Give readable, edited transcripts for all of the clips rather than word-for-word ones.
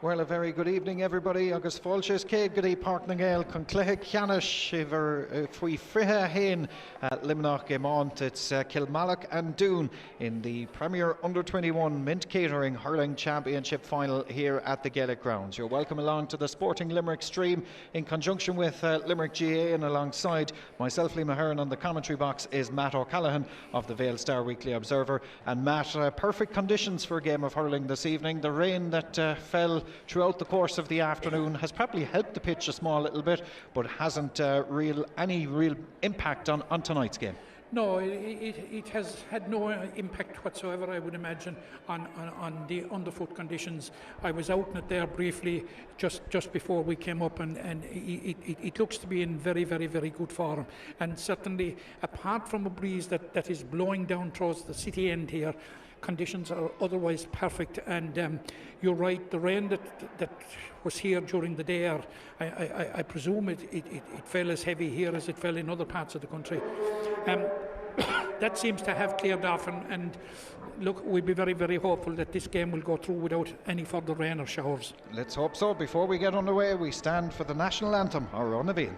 Well, a very good evening, everybody. Agus fáilses céad go dtí Páirc na Gael chun cluiche ceannis faoi frithe hain at Limerick GAA. It's Kilmallock and Doon in the Premier Under-21 Mint Catering Hurling Championship Final here at the Gaelic Grounds. You're welcome along to the Sporting Limerick stream in conjunction with Limerick GAA, and alongside myself, Liam Ahern, on the commentary box is Matt O'Callaghan of the Vale Star Weekly Observer. And Matt, perfect conditions for a game of hurling this evening. The rain that fell throughout the course of the afternoon has probably helped the pitch a small little bit, but hasn't any real impact on tonight's game. No, it has had no impact whatsoever, I would imagine, on the underfoot conditions. I was out in it there briefly just before we came up, and it looks to be in very, very, very good form. And certainly, apart from a breeze that is blowing down towards the city end here, conditions are otherwise perfect. And you're right, the rain that was here during the day, I presume it fell as heavy here as it fell in other parts of the country. That seems to have cleared off, and look, we'll be very, very hopeful that this game will go through without any further rain or showers. Let's hope so. Before we get underway, we stand for the national anthem, Our Own Aveen.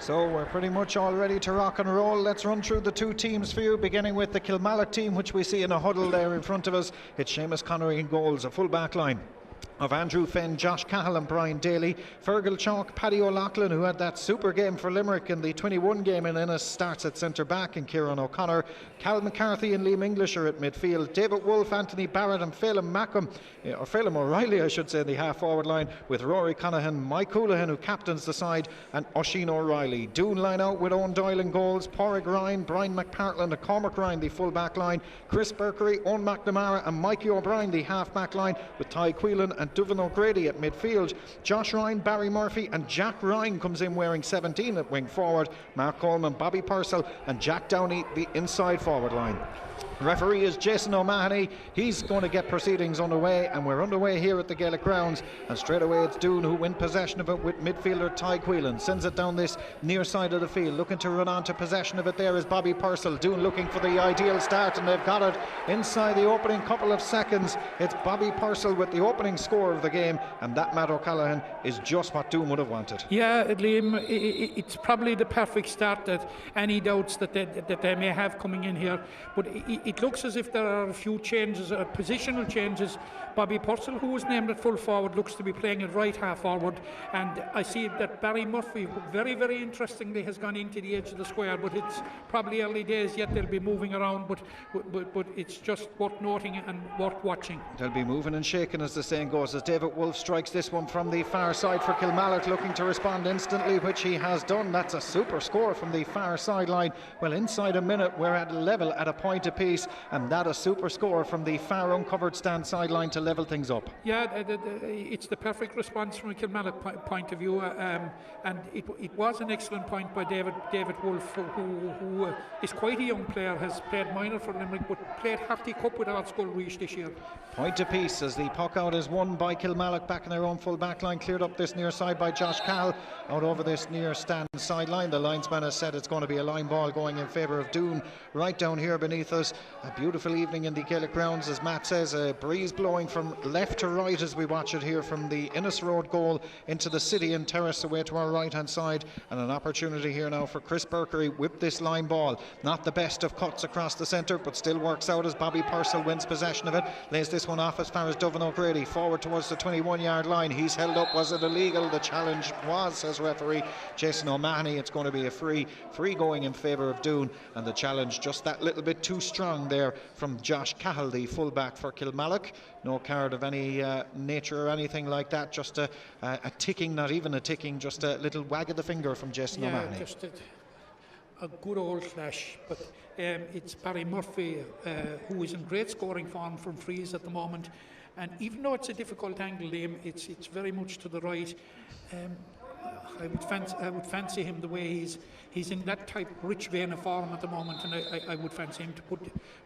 So we're pretty much all ready to rock and roll. Let's run through the two teams for you, beginning with the Kilmallock team, which we see in a huddle there in front of us. It's Seamus Connery in goals, a full back line of Andrew Fenn, Josh Cahill and Brian Daly. Fergal Chalk, Paddy O'Loughlin, who had that super game for Limerick in the 21 game in Ennis, starts at centre back, and Kieran O'Connor. Cal McCarthy and Liam English are at midfield. David Wolfe, Anthony Barrett and Phelim O'Reilly, I should say, in the half forward line, with Rory Conaghan, Mike Houlihan, who captains the side, and Oisin O'Reilly. Doon line out with Owen Doyle in goals, Pádraig Ryan, Brian McPartland and Cormac Ryan, the full back line. Chris Berkery, Owen McNamara and Mikey O'Brien, the half back line, with Ty Quillen and Duvan O'Grady at midfield. Josh Ryan, Barry Murphy and Jack Ryan comes in wearing 17 at wing forward. Mark Coleman, Bobby Purcell and Jack Downey the inside forward line. Referee is Jason O'Mahony. He's going to get proceedings underway, and we're underway here at the Gaelic Grounds, and straight away it's Doon who win possession of it with midfielder Ty Quillen. Sends it down this near side of the field, looking to run on to possession of it. There is Bobby Purcell. Doon looking for the ideal start, and they've got it inside the opening couple of seconds. It's Bobby Purcell with the opening score of the game, and that, Matt O'Callaghan, is just what Doon would have wanted. Yeah, Liam, it's probably the perfect start that any doubts that they may have coming in here, but it looks as if there are a few changes, positional changes. Bobby Purcell, who was named at full forward, looks to be playing at right half forward, and I see that Barry Murphy, who very, very interestingly, has gone into the edge of the square, but it's probably early days yet. They'll be moving around, but it's just worth noting and worth watching. They'll be moving and shaking, as the saying goes, as David Wolfe strikes this one from the far side for Kilmallock, looking to respond instantly, which he has done. That's a super score from the far sideline. Well, inside a minute we're at level at a point apiece, and that a super score from the far uncovered stand sideline to level things up. Yeah, it's the perfect response from a Kilmallock point of view, and it was an excellent point by David Wolfe, who is quite a young player, has played minor for Limerick but played Harty Cup with Ardscoil Reach this year. Point apiece as the puck out is won by Kilmallock back in their own full back line, cleared up this near side by Josh Cahill out over this near stand sideline. The linesman has said it's going to be a line ball going in favour of Doon right down here beneath us. A beautiful evening in the Gaelic grounds, as Matt says, a breeze blowing from left to right as we watch it here from the Innes Road goal into the City and Terrace away to our right hand side, and an opportunity here now for Chris Berkery with this line ball. Not the best of cuts across the centre, but still works out as Bobby Purcell wins possession of it, lays this one off as far as Dovan O'Grady, forward towards the 21-yard line. He's held up. Was it illegal? The challenge was, says referee Jason O'Mahony. It's going to be a free going in favour of Doon, and the challenge just that little bit too strong there from Josh Cahill, the fullback for Kilmallock. No card of any nature or anything like that, just a ticking, not even a ticking, just a little wag of the finger from Jason O'Mahony. Just a good old clash, but it's Barry Murphy who is in great scoring form from frees at the moment, and even though it's a difficult angle, Liam, it's very much to the right. I would fancy him the way he's in that type rich vein of form at the moment, and I would fancy him to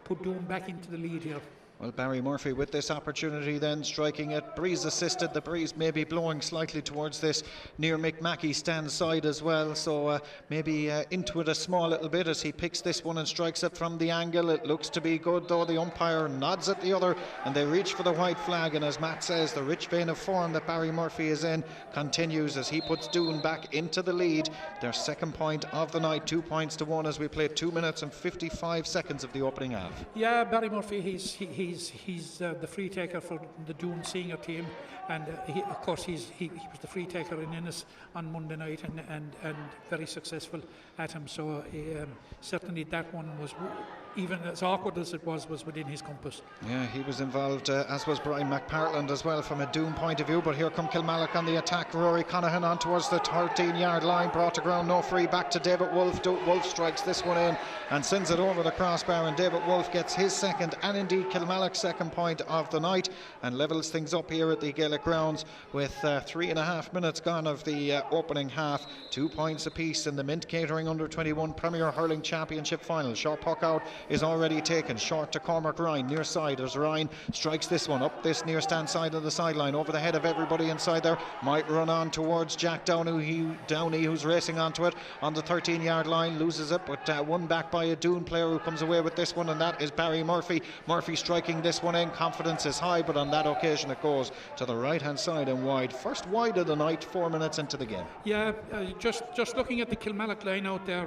put Doon back into the lead here. Well, Barry Murphy with this opportunity then striking it, breeze assisted. The breeze may be blowing slightly towards this near Mick Mackey stand side as well, so maybe into it a small little bit as he picks this one and strikes it from the angle. It looks to be good, though the umpire nods at the other and they reach for the white flag, and as Matt says, the rich vein of form that Barry Murphy is in continues as he puts Doon back into the lead. Their second point of the night, 2 points to 1 as we play 2 minutes and 55 seconds of the opening half. Yeah, Barry Murphy, he's the free taker for the Doon senior team, and of course he was the free taker in Innes on Monday night and very successful at him, so certainly that one was, even as awkward as it was within his compass. Yeah, he was involved, as was Brian McPartland as well from a Doon point of view, but here come Kilmallock on the attack. Rory Conaghan on towards the 13-yard line, brought to ground, no free, back to David Wolfe. Wolfe strikes this one in and sends it over the crossbar, and David Wolfe gets his second and indeed Kilmallock's second point of the night and levels things up here at the Gaelic grounds with 3.5 minutes gone of the opening half. 2 points apiece in the Mint Catering Under-21 Premier Hurling Championship Final. Short puck out is already taken, short to Cormac Ryan, near side as Ryan strikes this one up this near stand side of the sideline, over the head of everybody inside there. Might run on towards Jack Downey who's racing onto it on the 13-yard line, loses it, but won back by a Doon player who comes away with this one, and that is Barry Murphy. Murphy striking this one in, confidence is high, but on that occasion it goes to the right hand side and wide. First wide of the night, 4 minutes into the game. Yeah, just looking at the Kilmallock line out there,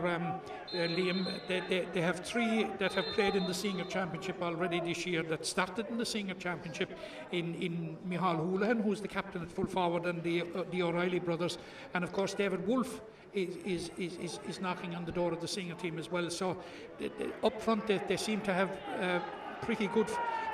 Liam, they have 3 that have played in the senior championship already this year, that started in the senior championship in Micheál Houlihan, who's the captain at full forward, and the O'Reilly brothers, and of course David Wolfe is knocking on the door of the senior team as well. So up front they seem to have pretty good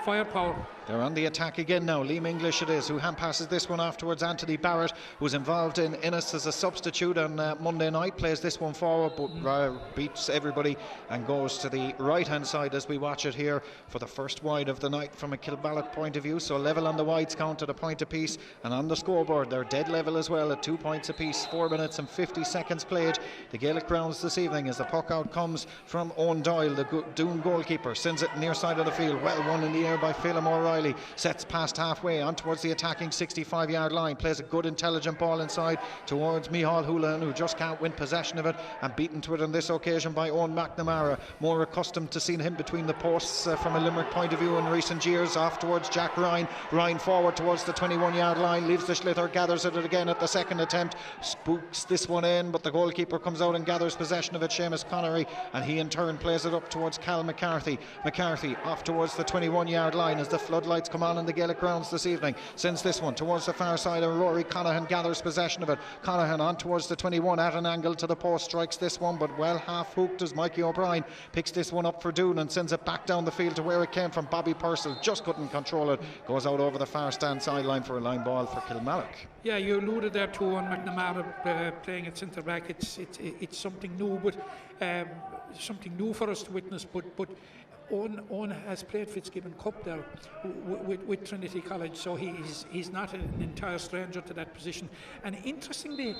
firepower. They're on the attack again now. Liam English it is who hand passes this one off towards Anthony Barrett, who's involved in Innes as a substitute on Monday night, plays this one forward but beats everybody and goes to the right hand side as we watch it here for the first wide of the night from a Kilmallock point of view. So level on the wides count at a point apiece, and on the scoreboard they're dead level as well at 2 points apiece. 4 minutes and 50 seconds played. The Gaelic grounds this evening as the puck out comes from Owen Doyle, the Doon goalkeeper, sends it near side of the field, well won in the air by Phelim O'Reilly, sets past halfway on towards the attacking 65-yard line, plays a good intelligent ball inside towards Micheál Houlihan, who just can't win possession of it, and beaten to it on this occasion by Owen McNamara, more accustomed to seeing him between the posts from a Limerick point of view in recent years. Off towards Jack Ryan forward towards the 21-yard line, leaves the sliotar, gathers it again at the second attempt, spooks this one in, but the goalkeeper comes out and gathers possession of it, Seamus Connery, and he in turn plays it up towards Cal McCarthy off towards the 21-yard line as the floodlights come on in the Gaelic grounds this evening, sends this one towards the far side, and Rory Conaghan gathers possession of it. Conaghan on towards the 21 at an angle to the post, strikes this one, but well half hooked as Mikey O'Brien picks this one up for Doon and sends it back down the field to where it came from. Bobby Purcell just couldn't control it, goes out over the far stand sideline for a line ball for Kilmallock. Yeah, you alluded there to on McNamara playing at centre back. It's something new, but something new for us to witness, but Owen has played Fitzgibbon Cup there with Trinity College, so he's not an entire stranger to that position. And interestingly,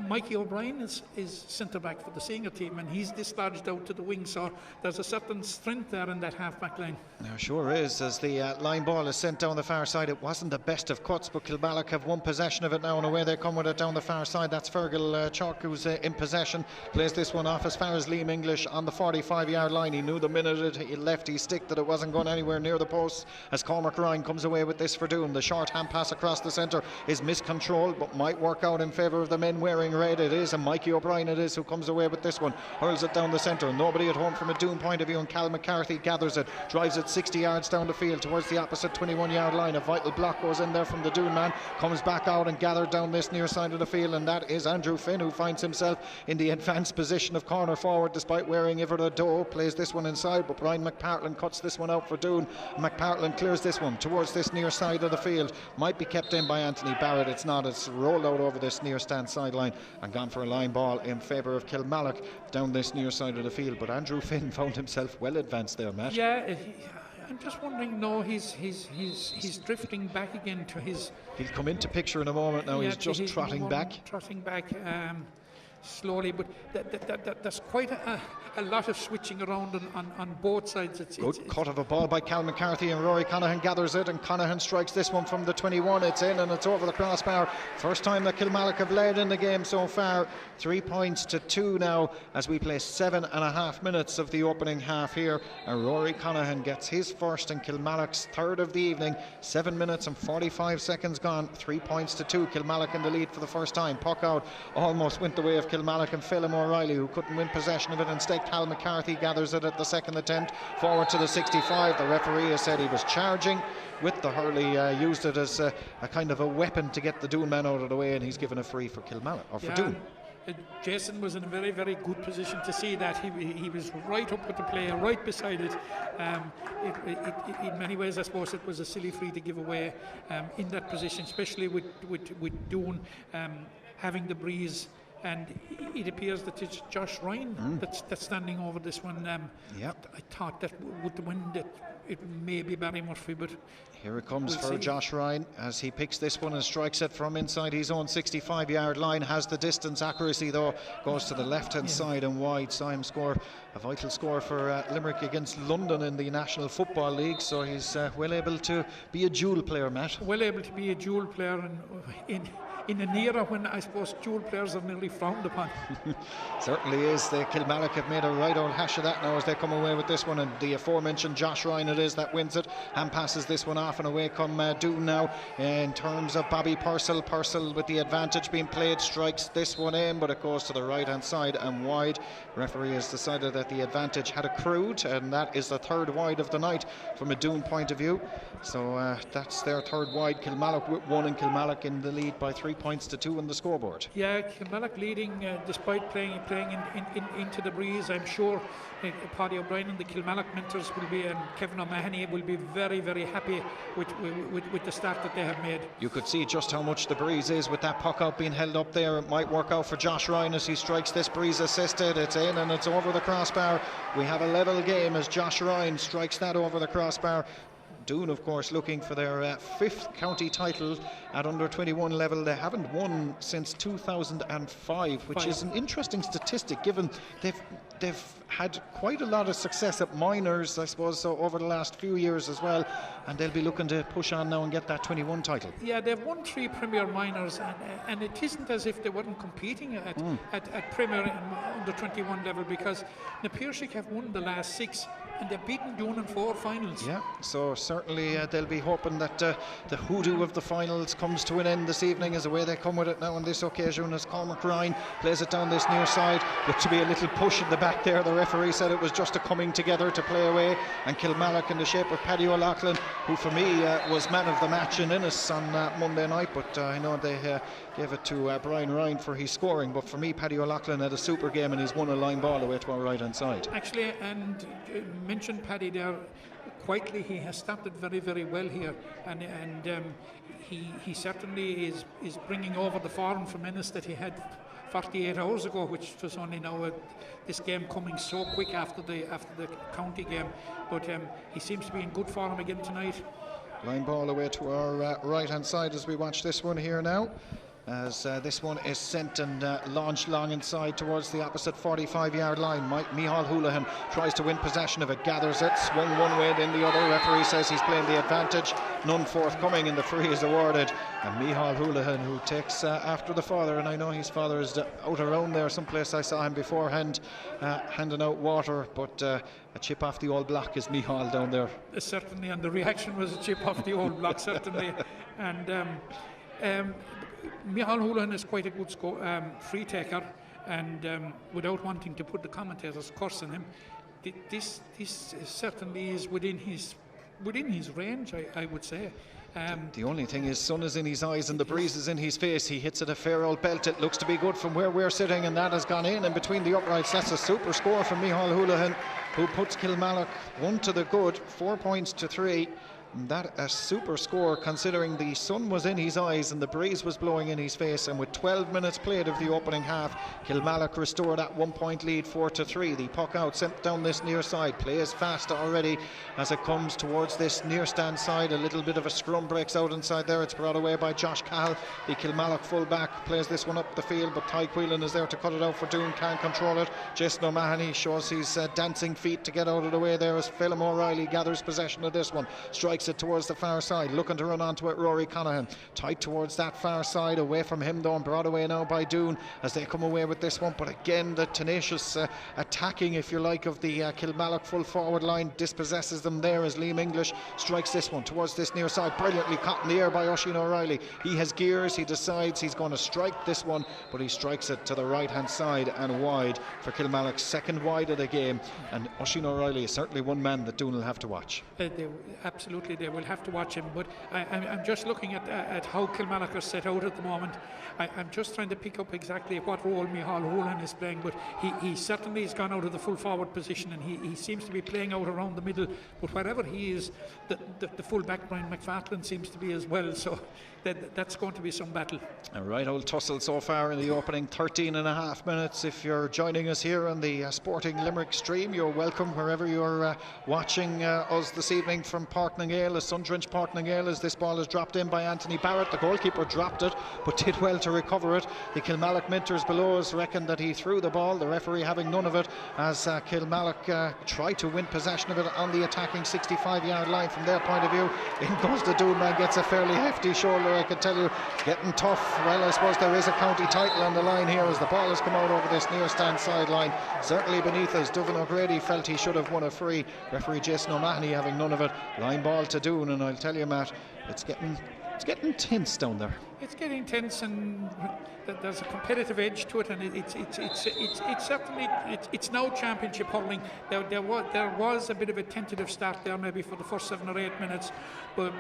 Mikey O'Brien is centre-back for the senior team, and he's discharged out to the wing, so there's a certain strength there in that half-back line. There sure is, as the line ball is sent down the far side. It wasn't the best of cuts, but Kilmallock have won possession of it now, and away they come with it down the far side. That's Fergal Chalk who's in possession. Plays this one off as far as Liam English on the 45-yard line. He knew the minute he left his stick that it wasn't going anywhere near the post, as Cormac Ryan comes away with this for Doon. The short hand pass across the centre is miscontrolled, but might work out in favour of the men wearing red. It is, and Mikey O'Brien it is who comes away with this one. Hurls it down the centre. Nobody at home from a Doon point of view, and Cal McCarthy gathers it, drives it 60 yards down the field towards the opposite 21-yard line. A vital block goes in there from the Doon man, comes back out and gathered down this near side of the field, and that is Andrew Finn, who finds himself in the advanced position of corner forward despite wearing Ivor Doe. Plays this one inside, but Brian McPartland cuts this one out for Doon. McPartland clears this one towards this near side of the field. Might be kept in by Anthony Barrett. It's not. It's rolled out over this near stand sideline and gone for a line ball in favour of Kilmallock down this near side of the field. But Andrew Finn found himself well advanced there, Matt. Yeah, I'm just wondering. No, he's drifting back again to his. He'll come into picture in a moment now. He's just trotting back. Slowly, but there's quite a lot of switching around on both sides. Good cut of a ball by Cal McCarthy, and Rory Conaghan gathers it, and Conaghan strikes this one from the 21. It's in and it's over the crossbar. First time that Kilmallock have led in the game so far. 3 points to 2 now as we play 7.5 minutes of the opening half here, and Rory Conaghan gets his first and Kilmallock's third of the evening. 7 minutes and 45 seconds gone. 3 points to 2. Kilmallock in the lead for the first time. Puck out almost went the way of Kilmallock and Phelim O'Reilly, who couldn't win possession of it. Instead, Cal McCarthy gathers it at the second attempt, forward to the 65. The referee has said he was charging with the hurley, used it as a kind of a weapon to get the Doon man out of the way, and he's given a free for Kilmallock, or for Doon. Jason was in a very, very good position to see that. He was right up with the player, right beside it. In many ways, I suppose it was a silly free to give away in that position, especially with Doon having the breeze. And it appears that it's Josh Ryan that's standing over this one. I thought that with the wind it may be Barry Murphy, but here it comes for Josh Ryan as he picks this one and strikes it from inside his own 65-yard line. Has the distance, accuracy though, goes to the left-hand side and wide. Saw him score a vital score for Limerick against London in the National Football League, so he's well able to be a dual player, Matt. Well able to be a dual player, and in an era when I suppose dual players are nearly frowned upon. Certainly is. The Kilmallock have made a right old hash of that now as they come away with this one, and the aforementioned Josh Ryan it is that wins it and passes this one off, and away come Doon now in terms of Bobby Purcell. Purcell with the advantage being played strikes this one in, but it goes to the right hand side and wide. Referee has decided that the advantage had accrued, and that is the third wide of the night from a Doon point of view. So that's their third wide. Kilmallock with one, and Kilmallock in the lead by 3 points to 2 on the scoreboard. Yeah, Kilmallock leading despite playing into the breeze. I'm sure Paddy O'Brien and the Kilmallock mentors will be, and Kevin O'Mahony will be very, very happy with the start that they have made. You could see just how much the breeze is with that puck out being held up there. It might work out for Josh Ryan as he strikes this breeze assisted. It's in and it's over the crossbar. We have a level game as Josh Ryan strikes that over the crossbar. Doon, of course, looking for their fifth county title at under 21 level. They haven't won since 2005, which is an interesting statistic given they've had quite a lot of success at minors, I suppose, so over the last few years as well, and they'll be looking to push on now and get that 21 title. Yeah, they've won 3 Premier minors, and it isn't as if they weren't competing at Premier under 21 level, because Na Piarsaigh have won the last 6 and they've beaten Doon in 4 finals. Yeah, so certainly they'll be hoping that the hoodoo of the finals comes to an end this evening, as the way they come with it now on this occasion, as Cormac Ryan plays it down this near side. Looked to be a little push in the back there. The referee said it was just a coming together to play away, and Kilmallock in the shape of Paddy O'Loughlin, who for me was man of the match in Innis on Monday night, but I know they gave it to Brian Ryan for his scoring, but for me Paddy O'Loughlin had a super game and he's won a line ball away to our right hand side. Actually, and mentioned Paddy there, quietly he has started very, very well here, and he certainly is bringing over the form from Ennis that he had 48 hours ago, which was only now this game coming so quick after the county game, but he seems to be in good form again tonight. Line ball away to our right hand side as we watch this one here now. as this one is sent and launched long inside towards the opposite 45-yard line. Micheál Houlihan tries to win possession of it, gathers it, swung one way then the other. Referee says he's playing the advantage, none forthcoming, and the free is awarded. And Micheál Houlihan, who takes after the father, and I know his father is out around there someplace. I saw him beforehand handing out water, but a chip off the old block is Micheál down there. Certainly, and the reaction was a chip off the old block, certainly. And Micheál Houlihan is quite a good free taker, and without wanting to put the commentators' curse on him, this certainly is within his range, I would say. The only thing is, sun is in his eyes and the breeze is in his face. He hits it a fair old belt. It looks to be good from where we're sitting, and that has gone in and between the uprights. That's a super score from Micheál Houlihan, who puts Kilmallock 1 to the good, 4 points to 3. That a super score, considering the sun was in his eyes and the breeze was blowing in his face. And with 12 minutes played of the opening half, Kilmallock restored that 1 point lead, 4 to 3. The puck out, sent down this near side. Play is fast already as it comes towards this near stand side. A little bit of a scrum breaks out inside there. It's brought away by Josh Cahill, the Kilmallock full-back. Plays this one up the field, but Ty Quelan is there to cut it out for Doon. Can't control it. Jason O'Mahony shows his dancing feet to get out of the way there as Phelim O'Reilly gathers possession of this one. Strikes it towards the far side, looking to run onto it. Rory Conaghan tight towards that far side, away from him though, and brought away now by Doon as they come away with this one. But again, the tenacious attacking, if you like, of the Kilmallock full forward line dispossesses them there as Liam English strikes this one towards this near side, brilliantly caught in the air by Oisín O'Reilly. He has gears, he decides he's going to strike this one, but he strikes it to the right hand side and wide for Kilmallock's second wide of the game. And Oisín O'Reilly is certainly one man that Doon will have to watch. Absolutely, they will have to watch him, but I'm just looking at how Kilmallock are set out at the moment. I'm just trying to pick up exactly what role Micheál Houlihan is playing, but he certainly has gone out of the full forward position, and he seems to be playing out around the middle, but wherever he is, the full back Brian McFarlane seems to be as well, so that's going to be some battle. A right old tussle so far in the opening 13 and a half minutes. If you're joining us here on the Sporting Limerick stream, you're welcome wherever you're watching us this evening from Portnagale, a sun-drenched Portnagale, as this ball is dropped in by Anthony Barrett. The goalkeeper dropped it but did well to recover it. The Kilmallock mentors below us reckon that he threw the ball, the referee having none of it, as Kilmallock tried to win possession of it on the attacking 65-yard line. From their point of view, in goes the Doon man, gets a fairly hefty shoulder, I can tell you, getting tough. Well, I suppose there is a county title on the line here as the ball has come out over this near stand sideline. Certainly beneath us, Dovan O'Grady felt he should have won a free. Referee Jason O'Mahony having none of it. Line ball to Doon, and I'll tell you, Matt, it's getting tense down there. It's getting tense, and there's a competitive edge to it, and it's certainly now championship hurling. There was a bit of a tentative start there, maybe for the first 7 or 8 minutes, but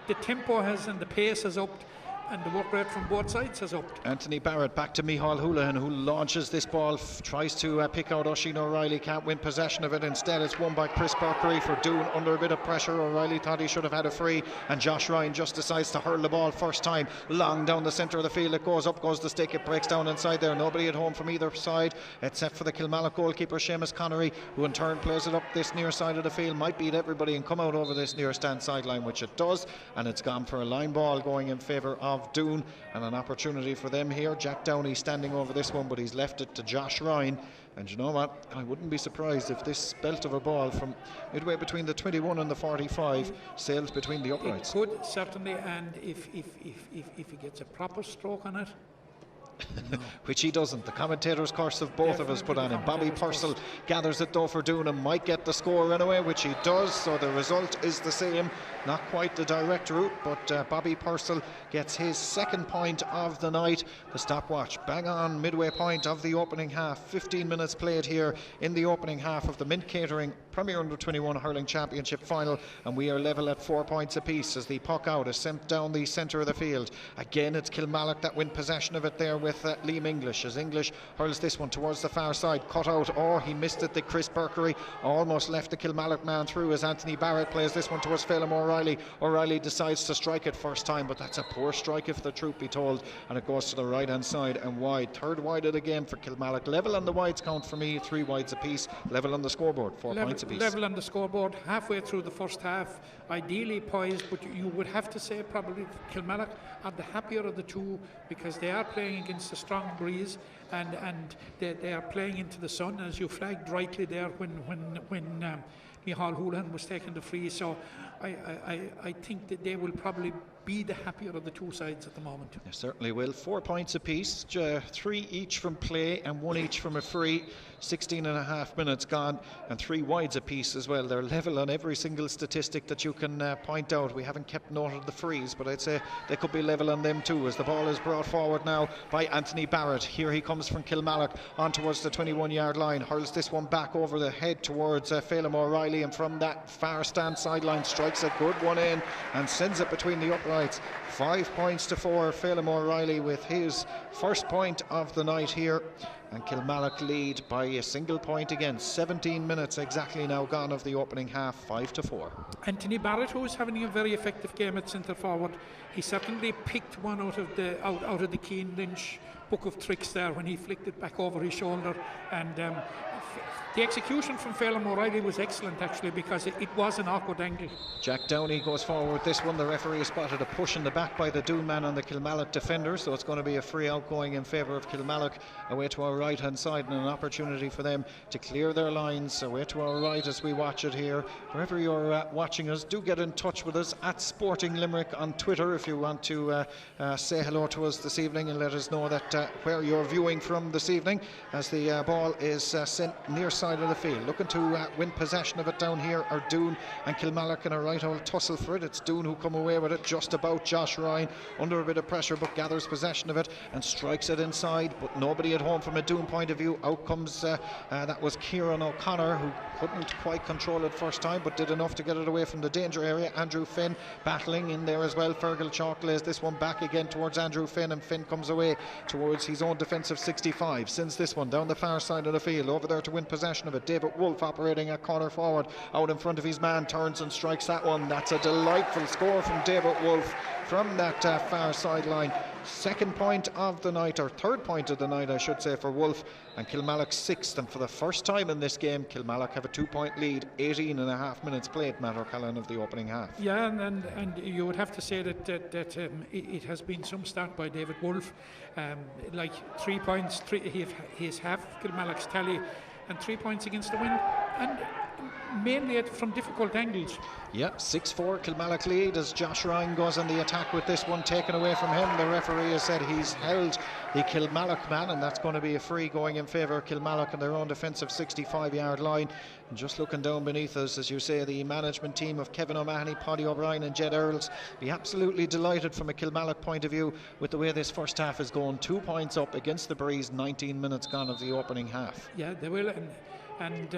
the tempo has and the pace has upped, and the work rate from both sides has upped. Anthony Barrett back to Micheál Houlihan, who launches this ball, tries to pick out Oisín O'Reilly, can't win possession of it. Instead it's won by Chris Perkery for Doon under a bit of pressure. O'Reilly thought he should have had a free, and Josh Ryan just decides to hurl the ball first time long down the centre of the field. It goes up, goes the stick, it breaks down inside there. Nobody at home from either side except for the Kilmallock goalkeeper Seamus Connery, who in turn plays it up this near side of the field. Might beat everybody and come out over this near stand sideline, which it does, and it's gone for a line ball going in favour of Doon, and an opportunity for them here. Jack Downey standing over this one, but he's left it to Josh Ryan. And you know what, I wouldn't be surprised if this belt of a ball from midway between the 21 and the 45 sails between the uprights. It could, certainly, and if he gets a proper stroke on it. No. Which he doesn't. The commentators' curse of both of us put on him. Bobby Purcell gathers it though for Doon and might get the score anyway, which he does, so the result is the same. Not quite the direct route, but Bobby Purcell gets his second point of the night. The stopwatch bang on midway point of the opening half. 15 minutes played here in the opening half of the Mint Catering Premier Under-21 Hurling Championship Final, and we are level at 4 points apiece as the puck out is sent down the centre of the field. Again, it's Kilmallock that win possession of it there with Liam English, as English hurls this one towards the far side. Cut out. Oh, he missed it. The Chris Berkery almost left the Kilmallock man through as Anthony Barrett plays this one towards Phelim O'Reilly. O'Reilly decides to strike it first time, but that's a poor strike if the truth be told, and it goes to the right hand side and wide. Third wide of the game for Kilmallock. Level on the wides count for me, 3 wides apiece. Level on the scoreboard, 4 points apiece. Level on the scoreboard, halfway through the first half, ideally poised, but you would have to say probably Kilmallock are the happier of the two, because they are playing against a strong breeze, and they are playing into the sun, as you flagged rightly there when Micheál Houlihan was taking the free. So I think that they will probably be the happier of the two sides at the moment. They certainly will. 4 points apiece, 3 each from play and 1 each from a free. 16 and a half minutes gone, and 3 wides apiece as well. They're level on every single statistic that you can point out. We haven't kept note of the frees, but I'd say they could be level on them too, as the ball is brought forward now by Anthony Barrett. Here he comes from Kilmallock on towards the 21-yard line, hurls this one back over the head towards Phelim O'Reilly, and from that far stand sideline strikes a good one in and sends it between the uprights. 5 points to 4. Phelim O'Reilly with his first point of the night here, and Kilmallock lead by a single point again. 17 minutes exactly now gone of the opening half, 5-4. Anthony Barrett, who is having a very effective game at centre forward, he certainly picked one out of the Keane Lynch book of tricks there when he flicked it back over his shoulder, and the execution from Phelim O'Reilly was excellent actually, because it was an awkward angle. Jack Downey goes forward with this one. The referee spotted a push in the back by the Doon man on the Kilmallock defender, so it's going to be a free out going in favour of Kilmallock away to our right hand side, and an opportunity for them to clear their lines away to our right as we watch it here. Wherever you're watching us, do get in touch with us at Sporting Limerick on Twitter if you want to say hello to us this evening, and let us know that where you're viewing from this evening, as the ball is sent near side of the field. Looking to win possession of it down here are Doon and Kilmallock in a right old tussle for it. It's Doon who come away with it just about. Josh Ryan under a bit of pressure, but gathers possession of it and strikes it inside, but nobody at home from a Doon point of view. Out comes that was Kieran O'Connor, who couldn't quite control it first time, but did enough to get it away from the danger area. Andrew Finn battling in there as well. Fergal Chalk lays this one back again towards Andrew Finn, and Finn comes away towards his own defensive 65, sends this one down the far side of the field over there to win possession of it. David Wolfe operating a corner forward out in front of his man, turns and strikes that one. That's a delightful score from David Wolfe from that far sideline. Second point of the night, or third point of the night I should say, for Wolfe, and Kilmallock sixth, and for the first time in this game Kilmallock have a 2-point lead. 18 and a half minutes played, Matt O'Callaghan, of the opening half. Yeah, and you would have to say that it has been some start by David Wolfe, like 3 points, he's half Kilmallock's tally, and 3 points against the wind, and mainly from difficult angles. Yeah, 6-4 Kilmallock lead as Josh Ryan goes on the attack with this one taken away from him. The referee has said he's held the Kilmallock man, and that's going to be a free going in favour of Kilmallock on their own defensive 65-yard line. And just looking down beneath us, as you say, the management team of Kevin O'Mahony, Paddy O'Brien and Jed Earls be absolutely delighted from a Kilmallock point of view with the way this first half is going. 2 points up against the breeze, 19 minutes gone of the opening half. Yeah, they will, and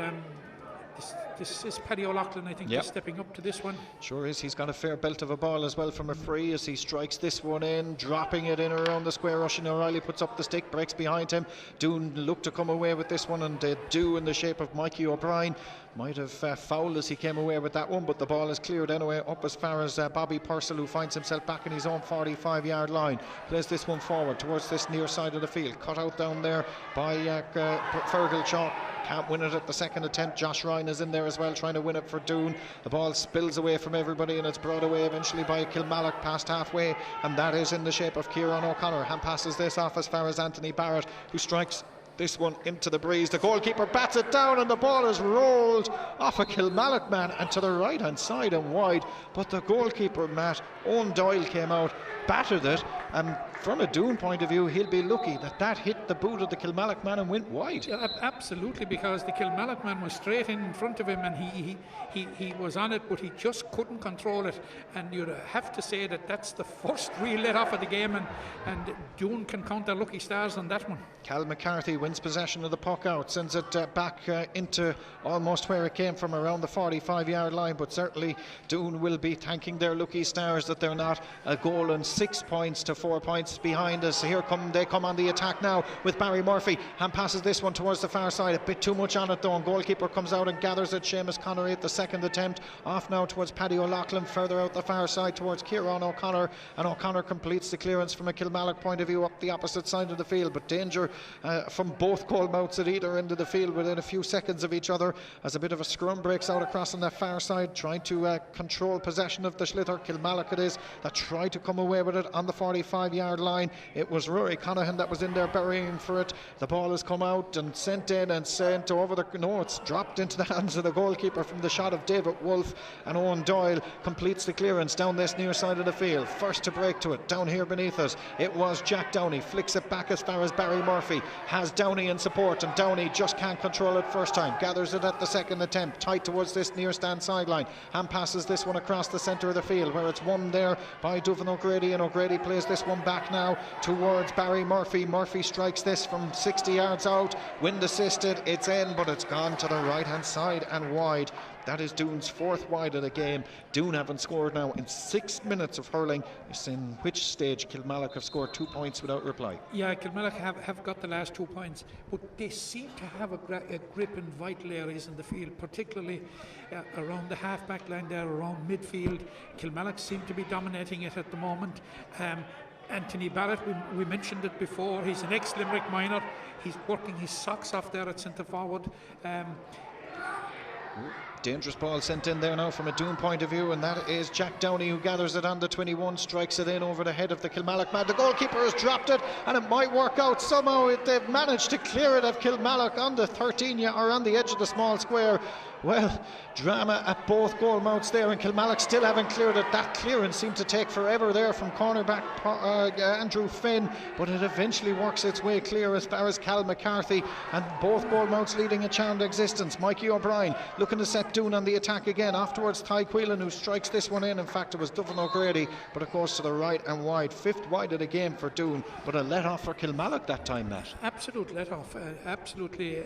this is Paddy O'Loughlin, I think, yep, is stepping up to this one. Sure is. He's got a fair belt of a ball as well from a free as he strikes this one in, dropping it in around the square. Rushing O'Reilly puts up the stick, breaks behind him. Doon looked to come away with this one, and they do in the shape of Mikey O'Brien. Might have fouled as he came away with that one, but the ball is cleared anyway up as far as Bobby Purcell, who finds himself back in his own 45-yard line. Plays this one forward towards this near side of the field. Cut out down there by Fergal Chalk. Can't win it at the second attempt. Josh Ryan is in there as well, trying to win it for Doon. The ball spills away from everybody, and it's brought away eventually by Kilmallock past halfway, and that is in the shape of Kieran O'Connor. Hand passes this off as far as Anthony Barrett, who strikes this one into the breeze. The goalkeeper bats it down, and the ball is rolled off a Kilmallock man and to the right hand side and wide, but the goalkeeper, Matt, Owen Doyle, came out, battered it, and from a Doon point of view he'll be lucky that hit the boot of the Kilmallock man and went wide. Yeah, absolutely, because the Kilmallock man was straight in front of him, and he was on it, but he just couldn't control it, and you'd have to say that's the first real let off of the game, and Doon can count their lucky stars on that one. Cal McCarthy wins possession of the puck out, sends it back into almost where it came from, around the 45-yard line, but certainly Doon will be thanking their lucky stars that they're not a goal and 6 points to 4 points behind us. Here they come on the attack now with Barry Murphy. Hand passes this one towards the far side, a bit too much on it though, and goalkeeper comes out and gathers it. Seamus Connery at the second attempt, off now towards Paddy O'Loughlin, further out the far side towards Kieran O'Connor, and O'Connor completes the clearance from a Kilmallock point of view up the opposite side of the field, but danger from both goal mouths at either end of the field within a few seconds of each other as a bit of a scrum breaks out across on the far side, trying to control possession of the Schlitter. Kilmallock it is that tried to come away with it on the 45-yard line. It was Rory Conahan that was in there burying for it. The ball has come out and sent in and sent over the... No, it's dropped into the hands of the goalkeeper from the shot of David Wolfe, and Owen Doyle completes the clearance down this near side of the field. First to break to it, down here beneath us, it was Jack Downey, flicks it back as far as Barry Murphy, has Downey in support, and Downey just can't control it first time, gathers it at the second attempt, tight towards this near stand sideline, and passes this one across the centre of the field, where it's won there by Dovin O'Grady, and O'Grady plays this one back now towards Barry Murphy. Murphy strikes this from 60 yards out, wind assisted, it's in, but it's gone to the right hand side and wide. That is Doon's fourth wide of the game. Doon haven't scored now in 6 minutes of hurling. It's in which stage Kilmallock have scored 2 points without reply. Yeah, Kilmallock have got the last 2 points, but they seem to have a grip in vital areas in the field, particularly around the half-back line there, around midfield. Kilmallock seem to be dominating it at the moment. Anthony Barrett, we mentioned it before, he's an ex-Limerick minor. He's working his socks off there at centre forward. Dangerous ball sent in there now from a Doon point of view, and that is Jack Downey who gathers it on the 21, strikes it in over the head of the Kilmallock man. The goalkeeper has dropped it, and it might work out somehow. They've managed to clear it of Kilmallock on the 13 or on the edge of the small square. Well, drama at both goal mouths there, and Kilmallock still haven't cleared it. That clearance seemed to take forever there from cornerback Andrew Finn, but it eventually works its way clear as far as Cal McCarthy, and both goal mouths leading a charmed existence. Mikey O'Brien looking to set Doon on the attack again, afterwards Ty Quelan, who strikes this one in. In fact, it was Dovin O'Grady, but it goes to the right and wide. Fifth wide of the game for Doon, but a let-off for Kilmallock that time, Matt. Absolute let-off, absolutely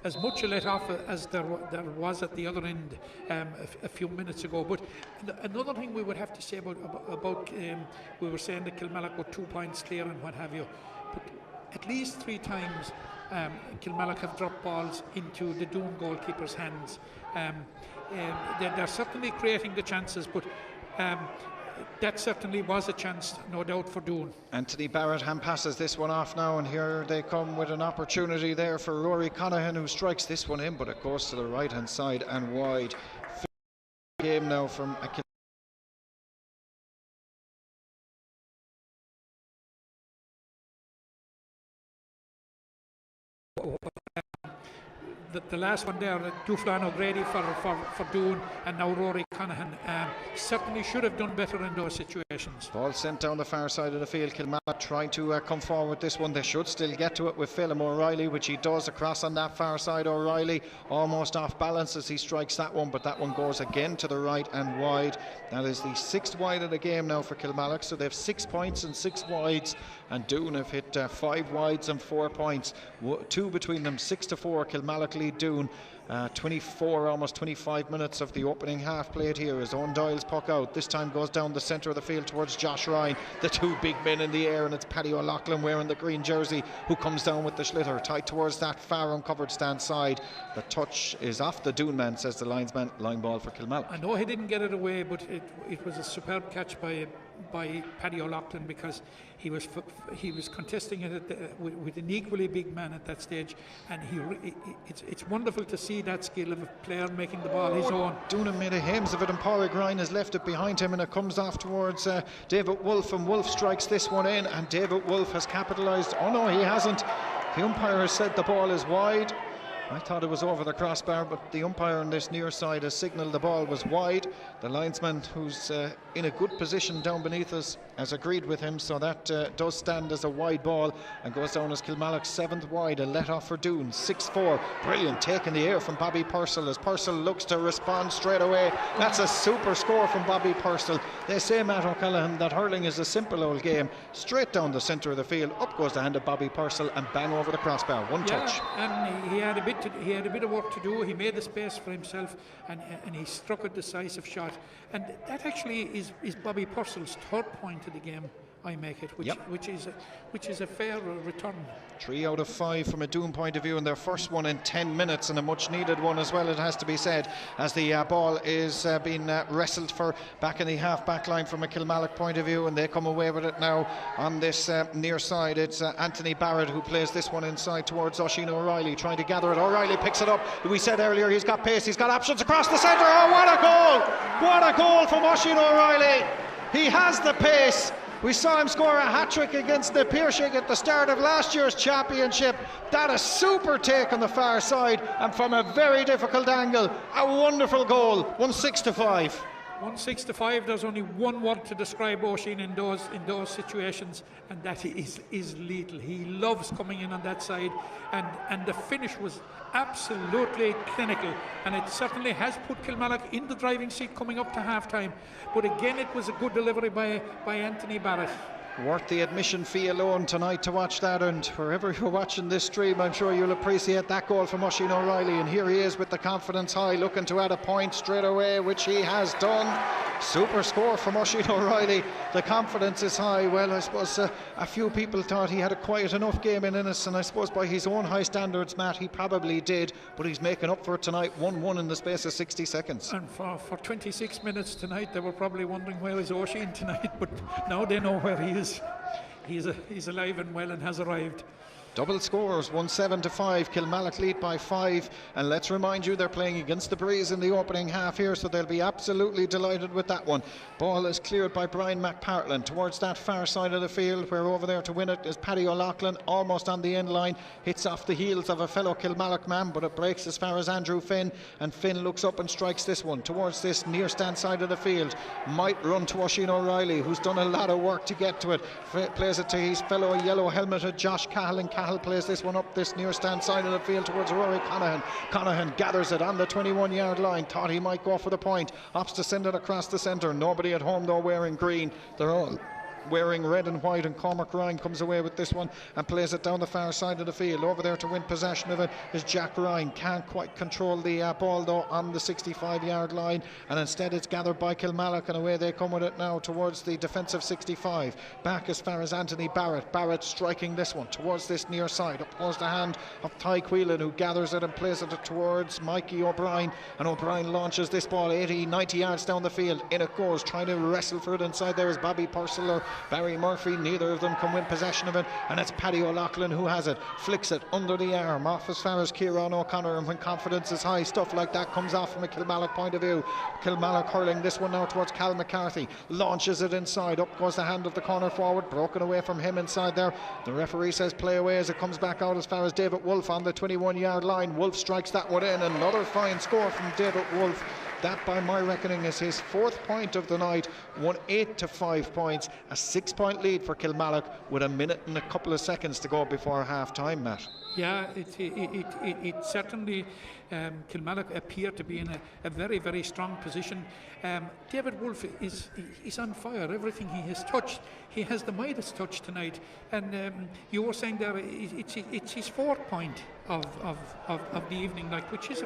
as much a let-off as there was at the other end a few minutes ago. But another thing we would have to say about we were saying that Kilmallock were 2 points clear and what have you, but at least 3 times Kilmallock have dropped balls into the Doon goalkeeper's hands. They're certainly creating the chances, but that certainly was a chance, no doubt, for Doon. Anthony Barrett hand passes this one off now, and here they come with an opportunity there for Rory Conahan, who strikes this one in, but it goes to the right hand side and wide. Game now from a the last one there, Duflan O'Grady for Doon, and now Rory Conahan certainly should have done better in those situations. Ball sent down the far side of the field. Kilmallock trying to come forward with this one. They should still get to it with Phelim O'Reilly, which he does across on that far side. O'Reilly almost off balance as he strikes that one, but that one goes again to the right and wide. That is the 6th wide of the game now for Kilmallock, so they have 6 points and 6 wides, and Doon have hit 5 wides and 4 points. 2 between them, 6-4. Kilmallock lead Doon. 24, almost 25 minutes of the opening half played here as Owen Doyle's puck out. This time goes down the centre of the field towards Josh Ryan. The 2 big men in the air, and it's Paddy O'Loughlin wearing the green jersey who comes down with the Schlitter tight towards that far uncovered stand side. The touch is off the Doon man, says the linesman. Line ball for Kilmallock. I know he didn't get it away, but it was a superb catch by Paddy O'Loughlin, because he was contesting it with an equally big man at that stage, and it's wonderful to see that skill of a player making the ball his own. Doon made a hames of it, and Pádraig Ryan has left it behind him, and it comes off towards David Wolfe, and Wolfe strikes this one in, and David Wolfe has capitalised. Oh no, he hasn't. The umpire has said the ball is wide. I thought it was over the crossbar, but the umpire on this near side has signalled the ball was wide. The linesman, who's in a good position down beneath us, has agreed with him, so that does stand as a wide ball and goes down as Kilmallock's 7th wide. A let off for Doon, 6-4. Brilliant take in the air from Bobby Purcell as Purcell looks to respond straight away. That's a super score from Bobby Purcell. They say, Matt O'Callaghan, that hurling is a simple old game. Straight down the centre of the field, up goes the hand of Bobby Purcell and bang over the crossbar. One touch. And he had a bit of work to do. He made the space for himself, and he struck a decisive shot. And that actually is Bobby Purcell's 3rd point of the game, I make it, which is a fair return. 3 out of 5 from a Doon point of view, and their first one in 10 minutes, and a much needed one as well, it has to be said, as the ball is being wrestled for back in the half back line from a Kilmallock point of view, and they come away with it now on this near side. It's Anthony Barrett who plays this one inside towards Oisin O'Reilly, trying to gather it. O'Reilly picks it up. We said earlier he's got pace, he's got options across the centre. Oh, what a goal! What a goal from Oisin O'Reilly! He has the pace. We saw him score a hat-trick against the Piercing at the start of last year's championship. That a super take on the far side, and from a very difficult angle, a wonderful goal. 1-6-5. 1-6-5. There's only one word to describe Oisin in those situations, and that is lethal. He loves coming in on that side, and the finish was absolutely clinical, and it certainly has put Kilmallock in the driving seat coming up to half time. But again, it was a good delivery by Anthony Barrett. Worth the admission fee alone tonight to watch that, and wherever you're watching this stream, I'm sure you'll appreciate that goal from Oisin O'Reilly. And here he is with the confidence high, looking to add a point straight away, which he has done. Super score from Oisin O'Reilly. The confidence is high. Well, I suppose a few people thought he had a quiet enough game in Ennis, and I suppose by his own high standards, Matt, he probably did, but he's making up for it tonight. 1-1 in the space of 60 seconds. And for 26 minutes tonight, they were probably wondering where is Oisin tonight, but now they know where he is. He's alive and well and has arrived. Double scores, 1-7-5. Kilmallock lead by 5, and let's remind you they're playing against the Breeze in the opening half here, so they'll be absolutely delighted with that one. Ball is cleared by Brian McPartlin towards that far side of the field, where over there to win it is Paddy O'Loughlin, almost on the end line, hits off the heels of a fellow Kilmallock man, but it breaks as far as Andrew Finn, and Finn looks up and strikes this one towards this near stand side of the field. Might run to Oisin O'Reilly, who's done a lot of work to get to it. Plays it to his fellow yellow helmeted Josh Cahill, and Cahill plays this one up this near stand side of the field towards Rory Conaghan. Conaghan gathers it on the 21-yard line, thought he might go for the point, opts to send it across the centre. Nobody at home though wearing green, they're all wearing red and white, and Cormac Ryan comes away with this one and plays it down the far side of the field. Over there to win possession of it is Jack Ryan. Can't quite control the ball though on the 65-yard line, and instead it's gathered by Kilmallock, and away they come with it now towards the defensive 65. Back as far as Anthony Barrett. Barrett striking this one towards this near side. Up goes the hand of Ty Quelan, who gathers it and plays it towards Mikey O'Brien, and O'Brien launches this ball 80-90 yards down the field. In it goes, trying to wrestle for it inside there is Bobby Purcell or Barry Murphy. Neither of them can win possession of it, and it's Paddy O'Loughlin who has it, flicks it under the arm off as far as Kieran O'Connor, and when confidence is high, stuff like that comes off from a Kilmallock point of view. Kilmallock hurling this one now towards Cal McCarthy, launches it inside, up goes the hand of the corner forward, broken away from him inside there. The referee says play away as it comes back out as far as David Wolfe on the 21-yard line. Wolfe strikes that one in. Another fine score from David Wolfe. That, by my reckoning, is his 4th point of the night. 1-8 to 5 points, a 6-point lead for Kilmallock with a minute and a couple of seconds to go before half time, Matt. Yeah, it certainly, Kilmallock appear to be in a very, very strong position. David Wolfe is on fire. Everything he has touched, he has the Midas touch tonight. And you were saying there, it's his 4th point of the evening, like, which is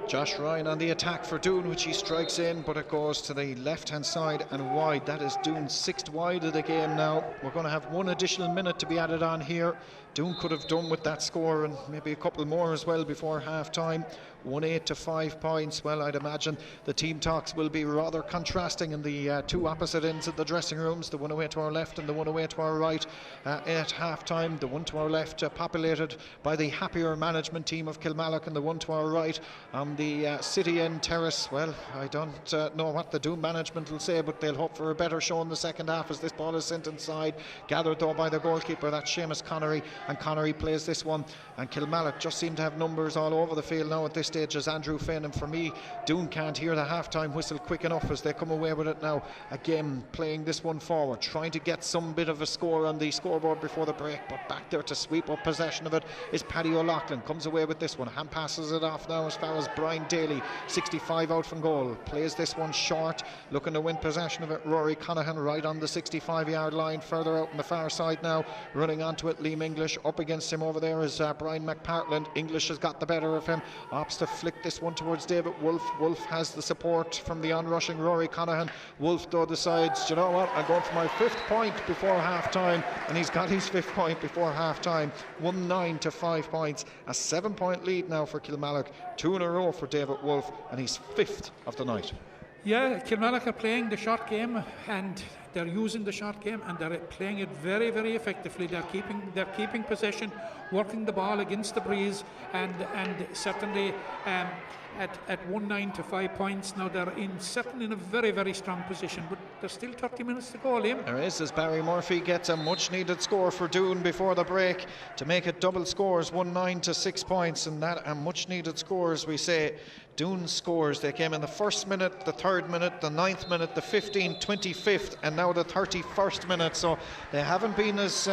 Josh Ryan on the attack for Doon, which he strikes in, but it goes to the left-hand side and wide. That is Doon's 6th wide of the game now. We're going to have one additional minute to be added on here. Doon could have done with that score and maybe a couple more as well before half-time. 1-8 to 5 points. Well, I'd imagine the team talks will be rather contrasting in the two opposite ends of the dressing rooms, the one away to our left and the one away to our right at half-time. The one to our left populated by the happier management team of Kilmallock, and the one to our right on the city end terrace. Well, I don't know what the Doon management will say, but they'll hope for a better show in the second half as this ball is sent inside. Gathered though by the goalkeeper, that's Seamus Connery. and Connery plays this one, and Kilmallock just seem to have numbers all over the field now at this stage as Andrew Finn, and for me Doon can't hear the half-time whistle quick enough as they come away with it now. Again playing this one forward, trying to get some bit of a score on the scoreboard before the break, but back there to sweep up possession of it is Paddy O'Loughlin. Comes away with this one, hand passes it off now as far as Brian Daly, 65 out from goal, plays this one short, looking to win possession of it. Rory Connahan right on the 65-yard line, further out on the far side now, running onto it Liam English. Up against him over there is Brian McPartland. English has got the better of him, opts to flick this one towards David Wolfe. Wolfe has the support from the onrushing Rory Connahan. Wolfe though decides, you know what, I'm going for my 5th point before half time, and he's got his 5th point before half time. 1-9 to 5 points, a 7-point lead now for Kilmallock, 2 in a row for David Wolfe, and he's 5th of the night. Yeah, Kilmallock are playing the short game, and they're using the short game, and they're playing it very, very effectively. They're keeping possession, working the ball against the breeze, and certainly at 1-9 to 5 points. Now they're certainly in a very, very strong position, but there's still 30 minutes to go, Liam. There is, as Barry Murphy gets a much needed score for Doon before the break to make it double scores, 1-9 to 6 points, and that a much needed score, as we say. Doon scores, they came in the 1st minute, the 3rd minute, the 9th minute, the 15th, 25th, and now the 31st minute, so they haven't been as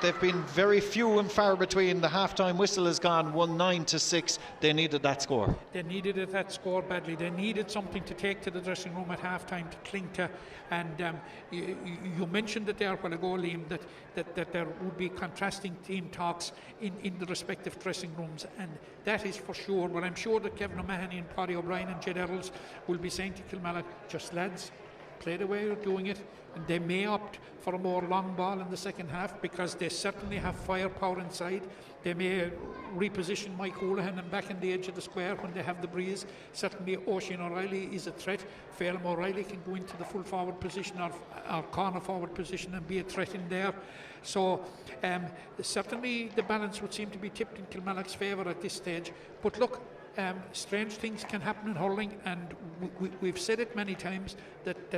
they've been very few and far between. The half-time whistle has gone, 1-9 to 6. They needed that score. They needed that score badly. They needed something to take to the dressing room at half-time to cling to, and you mentioned it there a while ago, Liam, that there would be contrasting team talks in the respective dressing rooms, and that is for sure. But I'm sure that Kevin O'Mahony and Paddy O'Brien and Jed Earls will be saying to Kilmallock, just lads, play the way you're doing it, and they may opt for a more long ball in the second half because they certainly have firepower inside. They may reposition Mike Houlihan and back in the edge of the square when they have the breeze. Certainly Oisin O'Reilly is a threat. Phelim O'Reilly can go into the full forward position or corner forward position and be a threat in there. So certainly the balance would seem to be tipped in Kilmallock's favour at this stage. But look, strange things can happen in hurling, and we've said it many times that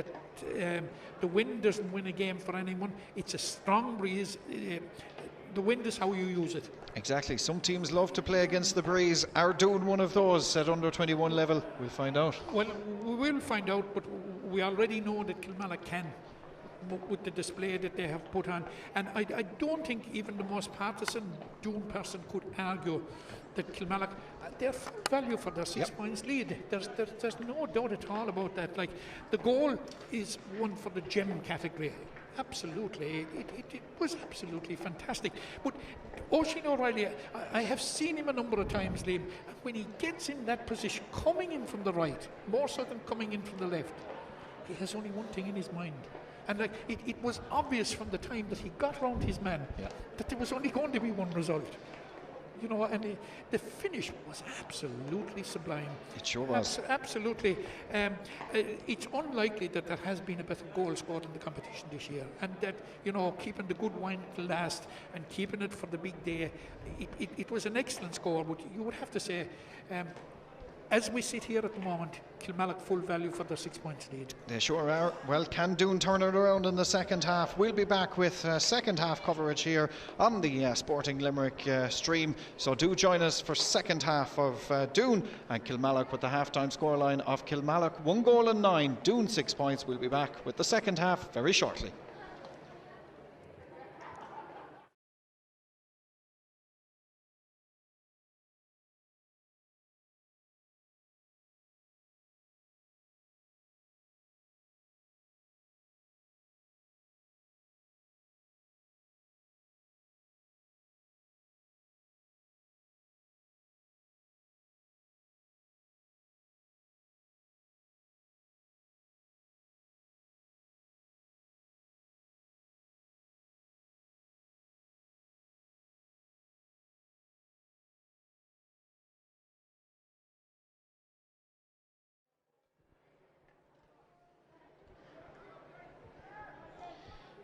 the wind doesn't win a game for anyone. It's a strong breeze. The wind is how you use it. Exactly. Some teams love to play against the breeze. Are Doon one of those at under 21 level? We'll find out. Well, we will find out, but we already know that Kilmallock can, with the display that they have put on. And I don't think even the most partisan Doon person could argue that Kilmallock, they're full value for their 6 points lead. There's no doubt at all about that. Like, the goal is one for the gem category. Absolutely, it was absolutely fantastic. But Oisin O'Reilly, I have seen him a number of times, Liam, and when he gets in that position, coming in from the right, more so than coming in from the left, he has only one thing in his mind. And like it was obvious from the time that he got round his man that there was only going to be one result. You know, and the finish was absolutely sublime. It sure was. Absolutely. It's unlikely that there has been a better goal scored in the competition this year, and that, you know, keeping the good wine to last and keeping it for the big day, it was an excellent score. But you would have to say, as we sit here at the moment, Kilmallock full value for their 6 points lead. They sure are. Well, can Doon turn it around in the second half? We'll be back with second half coverage here on the Sporting Limerick stream. So do join us for second half of Doon and Kilmallock with the half-time scoreline of Kilmallock 1 goal and 9, Doon 6 points. We'll be back with the second half very shortly.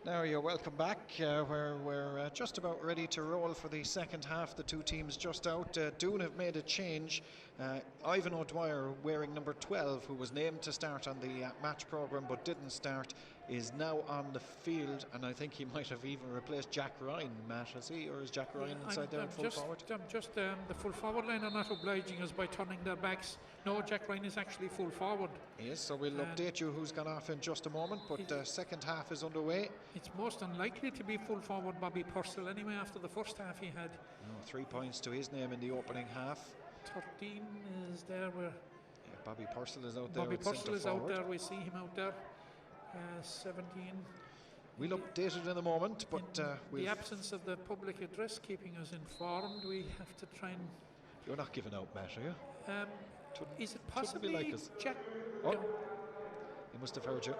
Now you're welcome back, where we're just about ready to roll for the second half. The two teams just out. Doon have made a change. Ivan O'Dwyer, wearing number 12, who was named to start on the match programme but didn't start, is now on the field, and I think he might have even replaced Jack Ryan. Matt, has he, or is Jack Ryan inside there in full forward? The full forward line are not obliging us by turning their backs. No, Jack Ryan is actually full forward. Yes, so we'll update you who's gone off in just a moment, but second half is underway. It's most unlikely to be full forward Bobby Purcell anyway after the first half he had. 3 points to his name in the opening half. 13 is there where... Yeah, Bobby Purcell is out there. Bobby Purcell is out there, we see him out there. 17. We'll update it in a moment, but the absence of the public address keeping us informed, we have to try and... You're not giving out, Matt, are you? Is it possibly like us? Jack? Oh, he must have heard you.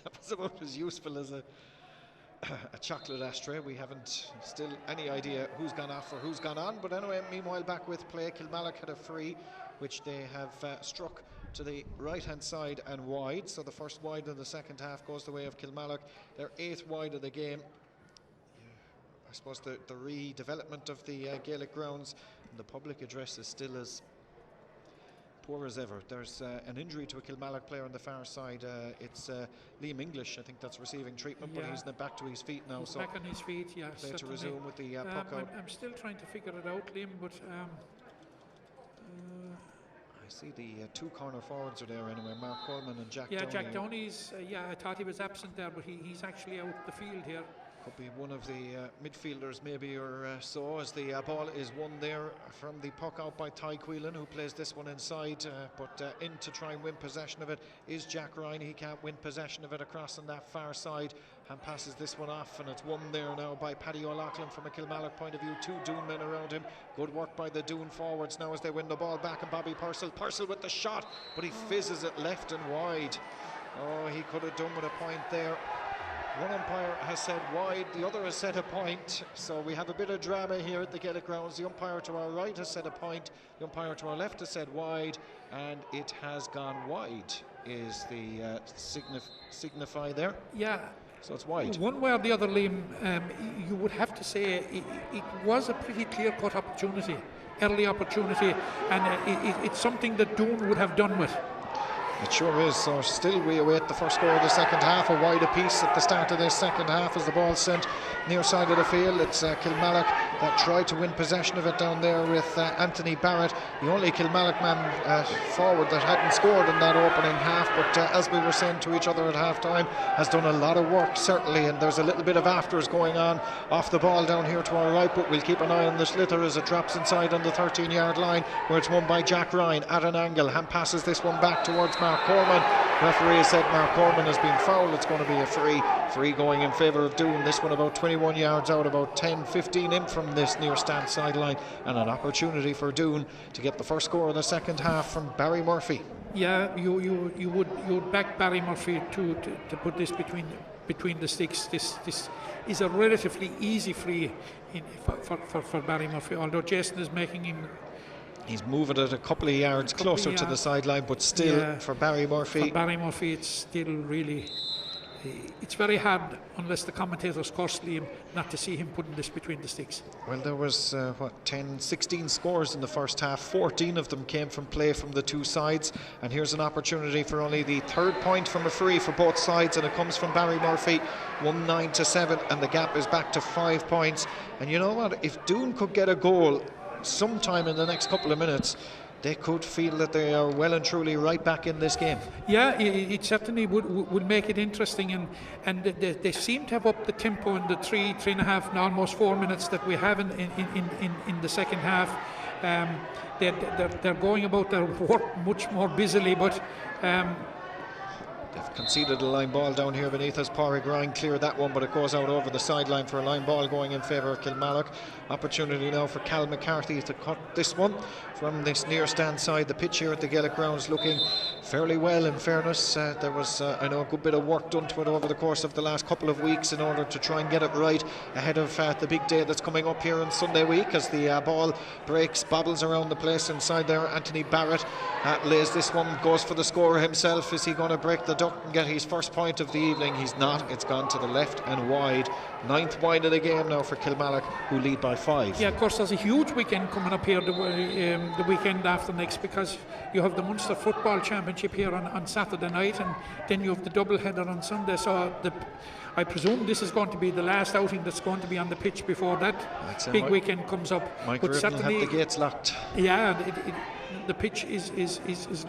That was about as useful as a chocolate ashtray. We haven't still any idea who's gone off or who's gone on, but anyway, meanwhile back with play. Kilmallock had a free which they have struck to the right hand side and wide, so the first wide in the second half goes the way of Kilmallock. Their 8th wide of the game. I suppose the redevelopment of the Gaelic grounds and the public address is still as poor as ever. There's an injury to a Kilmallock player on the far side. It's Liam English, I think, that's receiving treatment, but he's back to his feet now. He's back on his feet, yeah. Play to resume with the puck out. I'm still trying to figure it out, Liam, but I see the 2 corner forwards are there anyway, Mark Coleman and Jack Downey. Jack Downey's, I thought he was absent there, but he's actually out the field here. Could be one of the midfielders maybe or so, as the ball is won there from the puck out by Ty Quelan, who plays this one inside, but in to try and win possession of it is Jack Ryan. He can't win possession of it across on that far side and passes this one off, and it's won there now by Paddy O'Loughlin from a Kilmallock point of view. 2 Doon men around him. Good work by the Doon forwards now as they win the ball back, and Bobby Purcell with the shot, but he fizzes it left and wide. Oh, he could have done with a point there. One umpire has said wide, the other has said a point, so we have a bit of drama here at the Gaelic grounds. The umpire to our right has said a point, the umpire to our left has said wide, and it has gone wide, is the signify there. Yeah. So it's wide. One way or the other, Liam, you would have to say it was a pretty clear-cut opportunity, early opportunity, and it's something that Doon would have done with. It sure is. So still we await the first score of the second half. A wide apiece at the start of this second half as the ball sent near side of the field. It's Kilmallock that tried to win possession of it down there with Anthony Barrett, the only Kilmallock man forward that hadn't scored in that opening half, but as we were saying to each other at half time, has done a lot of work certainly, and there's a little bit of afters going on off the ball down here to our right, but we'll keep an eye on the sliotar as it drops inside on the 13-yard line, where it's won by Jack Ryan at an angle and passes this one back towards Mark Corman. Referee has said Mark Corman has been fouled. It's going to be a free going in favour of Doon. This one about 21 yards out, about 10-15 in from this near stand sideline, and an opportunity for Doon to get the first score of the second half from Barry Murphy. Yeah, you would back Barry Murphy to put this between the sticks. This is a relatively easy free for Barry Murphy, although Jason is making him. He's moving it a couple of yards closer to the sideline, but still for Barry Murphy. For Barry Murphy, it's still really. It's very hard, unless the commentators curse Liam, not to see him putting this between the sticks. Well, there was 16 scores in the first half. 14 of them came from play from the 2 sides, and here's an opportunity for only the 3rd point from a free for both sides, and it comes from Barry Murphy. 9-7, and the gap is back to 5 points. And you know what? If Doon could get a goal sometime in the next couple of minutes, they could feel that they are well and truly right back in this game. Yeah, it certainly would make it interesting, and they seem to have upped the tempo in the 3.5 and almost 4 minutes that we have in the second half. They're going about their work much more busily, but they've conceded a line ball down here beneath us. Pádraig Ryan cleared that one, but it goes out over the sideline for a line ball going in favour of Kilmallock. Opportunity now for Cal McCarthy to cut this one from this near stand side. The pitch here at the Gaelic grounds looking fairly well, in fairness. There was I know a good bit of work done to it over the course of the last couple of weeks in order to try and get it right ahead of the big day that's coming up here on Sunday week, as the ball breaks, bobbles around the place inside there. Anthony Barrett lays this one, goes for the scorer himself. Is he going to break the duck and get his first point of the evening. He's not. It's gone to the left and wide. 9th wide of the game now for Kilmallock, who lead by 5. Yeah, of course, there's a huge weekend coming up here the weekend after next, because you have the Munster Football Championship here on Saturday night, and then you have the double header on Sunday. So I presume this is going to be the last outing that's going to be on the pitch before that big weekend comes up. Mike Riven had the gates locked. Yeah, the pitch is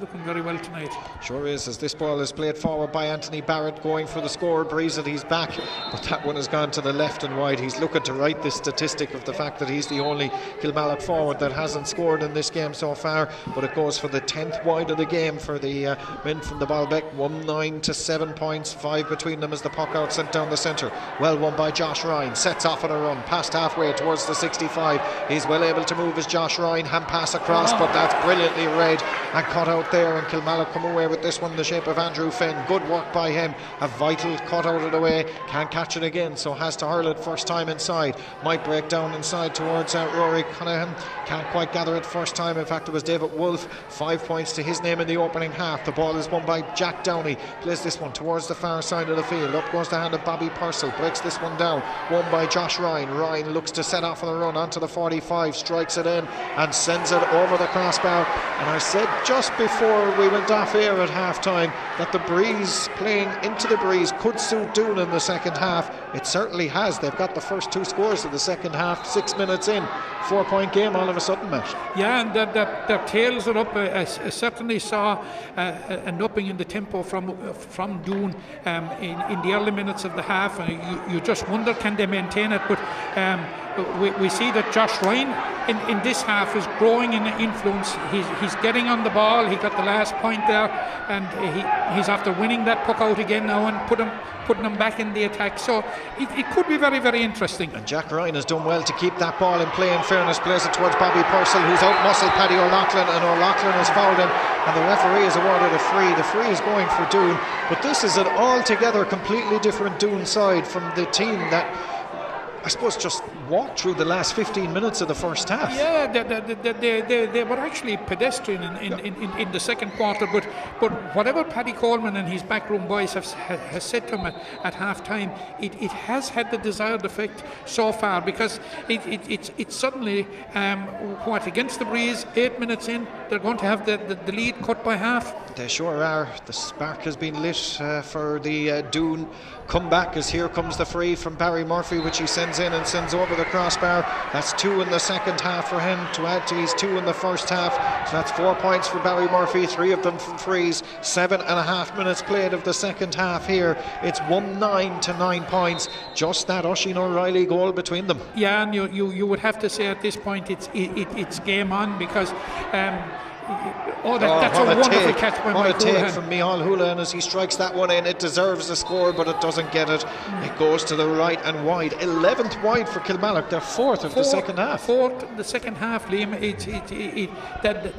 looking very well tonight. Sure is, as this ball is played forward by Anthony Barrett, going for the score. Breeze at his back, but that one has gone to the left and wide. He's looking to write this statistic of the fact that he's the only Kilmallock forward that hasn't scored in this game so far, but it goes for the 10th wide of the game for the men from the Baalbek. 1-9 to 7 points, 5 between them as the puck out sent down the centre. Well won by Josh Ryan, sets off on a run past halfway towards the 65. He's well able to move as Josh Ryan, hand pass across, but that's brilliantly read and cut out there, and Kilmallock come away with this one in the shape of Andrew Fenn. Good work by him, a vital cut out of the way, can't catch it again, so has to hurl it first time inside. Might break down inside towards Rory Cunningham, can't quite gather it first time. In fact, it was David Wolfe. 5 points to his name in the opening half. The ball is won by Jack Downey, plays this one towards the far side of the field. Up goes the hand of Bobby Purcell, breaks this one down, won by Josh Ryan. Ryan looks to set off on the run onto the 45, strikes it in and sends it over the crossbar. And I said just before we went off air at half time that the breeze, playing into the breeze, could suit Doon in the second half. It certainly has. They've got the first 2 scores of the second half, 6 minutes in. 4-point game all of a sudden, Matt. Yeah, and their tails are up. I certainly saw an upping in the tempo from Doon in the early minutes of the half. You just wonder, can they maintain it? But we see that Josh Ryan in this half is growing in influence. He's getting on the ball. He got the last point there, and he's after winning that puck out again now and putting them back in the attack. So it could be very, very interesting. And Jack Ryan has done well to keep that ball in play. In fairness, plays it towards Bobby Purcell, who's out-muscled Paddy O'Loughlin, and O'Loughlin has fouled him, and the referee has awarded a free. The free is going for Doon, but this is an altogether completely different Doon side from the team that, I suppose, just walked through the last 15 minutes of the first half. Yeah, they were actually pedestrian in the second quarter, but whatever Paddy Coleman and his backroom boys has said to him at half time, it has had the desired effect so far, because it's suddenly against the breeze, 8 minutes in, they're going to have the lead cut by half. They sure are. The spark has been lit for the Doon comeback, as here comes the free from Barry Murphy, which he sends in and sends over the crossbar. That's 2 in the second half for him to add to his 2 in the first half. So that's 4 points for Barry Murphy, 3 of them from frees. 7.5 minutes played of the second half here. It's 1-9 to 9 points. Just that Oisin O'Reilly goal between them. Yeah, and you would have to say at this point it's game on, because that's a wonderful catch by Mike Houlihan. What a take from Micheál Houlihan as he strikes that one in. It deserves a score, but it doesn't get it. It goes to the right and wide. 11th wide for Kilmallock. They're 4th of the second half. 4th of the second half, Liam.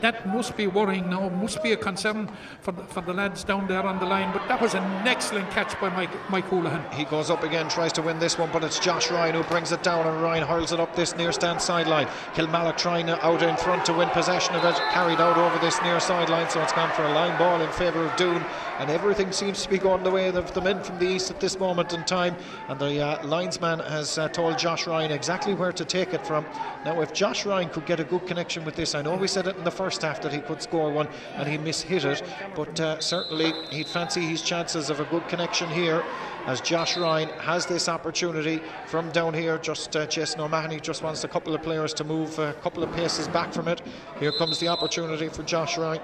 That must be worrying now. Must be a concern for the lads down there on the line. But that was an excellent catch by Mike Houlihan. He goes up again, tries to win this one, but it's Josh Ryan who brings it down, and Ryan hurls it up this near stand sideline. Kilmallock trying out in front to win possession of it, carried out over this near sideline, so it's gone for a line ball in favour of Doon, and everything seems to be going the way of the men from the east at this moment in time, and the linesman has told Josh Ryan exactly where to take it from. Now, if Josh Ryan could get a good connection with this, I know we said it in the first half that he could score one and he mishit it, but certainly he'd fancy his chances of a good connection here, as Josh Ryan has this opportunity from down here. Just Jason O'Mahony just wants a couple of players to move a couple of paces back from it. Here comes the opportunity for Josh Ryan.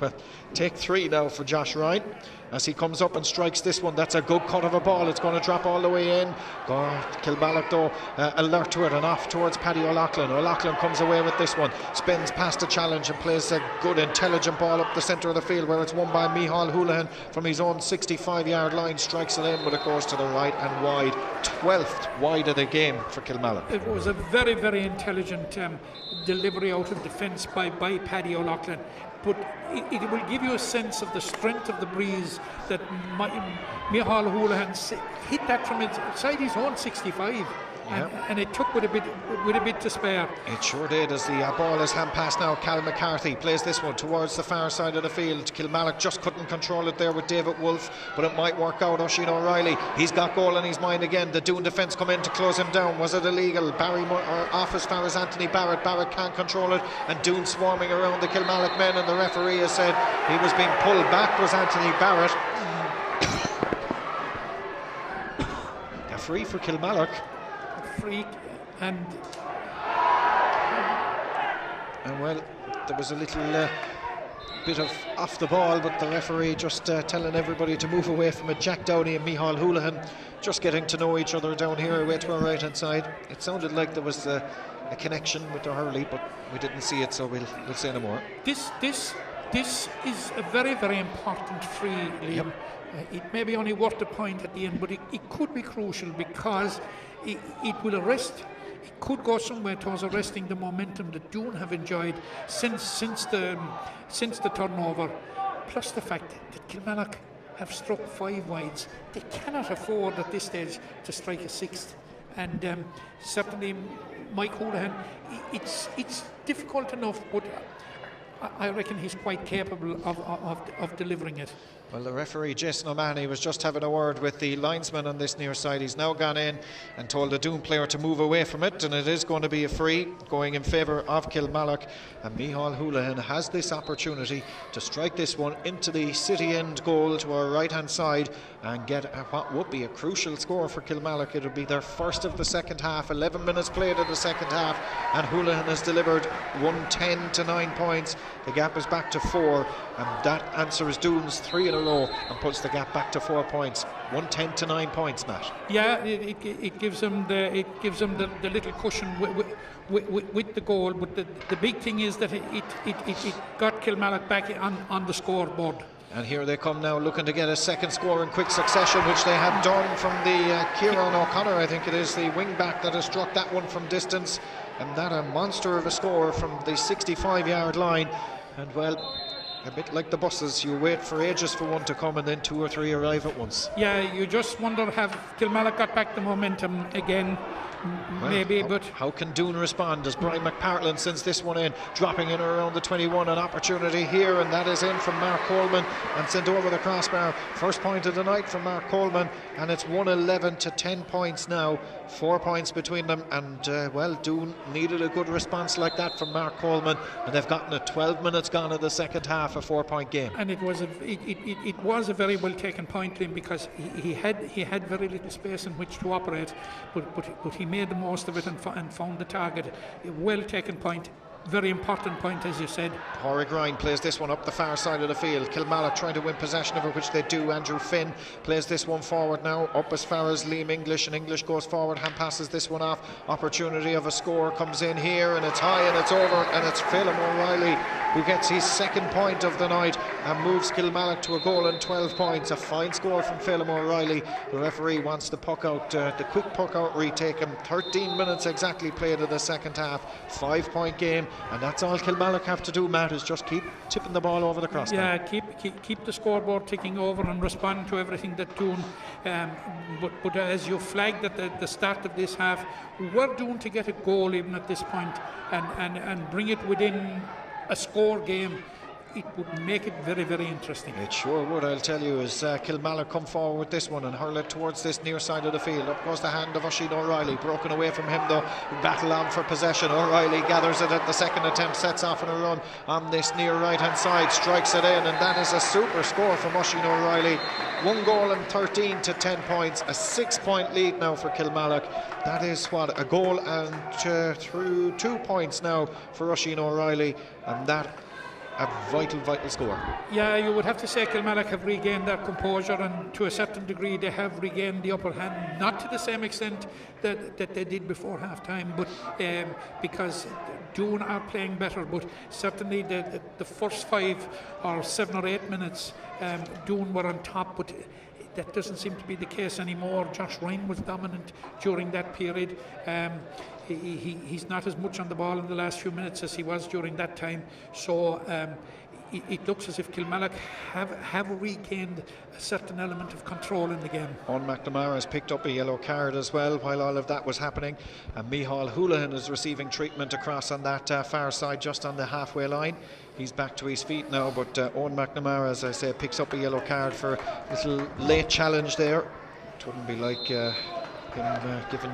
Well, take 3 now for Josh Ryan as he comes up and strikes this one. That's a good cut of a ball. It's going to drop all the way in. Kilmallock though alert to it and off towards Paddy O'Loughlin. O'Loughlin comes away with this one, spins past the challenge and plays a good intelligent ball up the centre of the field, where it's won by Micheál Houlihan from his own 65-yard line. Strikes it in, but it goes to the right and wide. 12th wide of the game for Kilmallock. It was a very, very intelligent delivery out of defence by Paddy O'Loughlin, but it will give you a sense of the strength of the breeze that Micheál Houlihan hit that from inside his own 65. and it took with a bit to spare. It sure did, as the ball is hand passed now. Cal McCarthy plays this one towards the far side of the field. Kilmallock just couldn't control it there with David Wolfe, but it might work out. Oisin O'Reilly, he's got goal in his mind again. The Doon defence come in to close him down. Was it illegal? Off as far as Anthony Barrett. Barrett can't control it, and Doon swarming around the Kilmallock men, and the referee has said he was being pulled back, was Anthony Barrett. A free for Kilmallock. Free, and well, there was a little bit of off the ball, but the referee just telling everybody to move away from it. Jack Downey and Micheál Houlihan just getting to know each other down here away to our right hand side. It sounded like there was a connection with the hurley, but we didn't see it, so we'll say no more. This is a very, very important free, Liam. Yep. It may be only worth a point at the end, but it could be crucial, because it will arrest. It could go somewhere towards arresting the momentum that Doon have enjoyed since the turnover. Plus the fact that Kilmallock have struck 5 wides. They cannot afford at this stage to strike a 6th. And certainly, Mike Houlihan, it's difficult enough, but I reckon he's quite capable of delivering it. Well, the referee, Jason O'Mahony, was just having a word with the linesman on this near side. He's now gone in and told the Doon player to move away from it, and it is going to be a free going in favour of Kilmallock. And Micheál Houlihan has this opportunity to strike this one into the city end goal to our right hand side and get what would be a crucial score for Kilmallock. It would be their first of the second half. 11 minutes played in the second half, and Houlihan has delivered 110 to 9 points. The gap is back to 4, and that answers Doon's 3 in a row and puts the gap back to 4 points. 110 to 9 points, Matt. Yeah, it gives them the little cushion with the goal, but the big thing is that it got Kilmallock back on the scoreboard. And here they come now, looking to get a second score in quick succession, which they have done from the Kieran O'Connor, I think it is, the wing back that has struck that one from distance, and that a monster of a score from the 65-yard line. And well, a bit like the buses, you wait for ages for one to come and then 2 or 3 arrive at once. Yeah, you just wonder, have Kilmallock got back the momentum again? Well, maybe, but how can Doon respond as Brian McPartland sends this one in, dropping in around the 21? An opportunity here, and that is in from Mark Coleman and sent over the crossbar. First point of the night from Mark Coleman, and it's 111 to 10 points now, 4 points between them. And well, Doon needed a good response like that from Mark Coleman, and they've gotten it. 12 minutes gone in the second half, a 4-point game. And it was a very well taken point, Liam, because he had very little space in which to operate, but he made the most of it and found the target. A well taken point, very important point, as you said. Horrick Ryan plays this one up the far side of the field. Kilmallock trying to win possession of it, which they do. Andrew Finn plays this one forward now, up as far as Liam English, and English goes forward, hand passes this one off. Opportunity of a score comes in here, and it's high and it's over, and it's Phelim O'Reilly who gets his second point of the night and moves Kilmallock to a goal and 12 points. A fine score from Phelim O'Reilly. The referee wants the puck out, the quick puck out retaken. 13 minutes exactly played in the second half, 5-point game, and that's all Kilmallock have to do, Matt, is just keep tipping the ball over the crossbar. Yeah, keep the scoreboard ticking over and respond to everything that Doon. But as you flagged at the start of this half, we're Doon to get a goal even at this point and bring it within a score game. It would make it very, very interesting. It sure would, I'll tell you, as Kilmallock come forward with this one and hurl it towards this near side of the field. Up goes the hand of Oisin O'Reilly, broken away from him though. Battle on for possession. O'Reilly gathers it at the second attempt, sets off on a run on this near right hand side, strikes it in, and that is a super score from Oisin O'Reilly. 1 goal and 13 to 10 points, a 6-point lead now for Kilmallock. That is what, a goal and through 2 points now for Oisin O'Reilly, and that a vital score. Yeah, you would have to say Kilmallock have regained their composure, and to a certain degree they have regained the upper hand, not to the same extent that they did before half-time, but because Doon are playing better, but certainly the first 5 or 7 or 8 minutes Doon were on top, but that doesn't seem to be the case anymore. Josh Ryan was dominant during that period. He's not as much on the ball in the last few minutes as he was during that time, so it looks as if Kilmallock have regained a certain element of control in the game. Owen McNamara has picked up a yellow card as well while all of that was happening, and Micheál Houlihan is receiving treatment across on that far side, just on the halfway line. He's back to his feet now, but Owen McNamara, as I say, picks up a yellow card for a little late challenge there. It wouldn't be like him given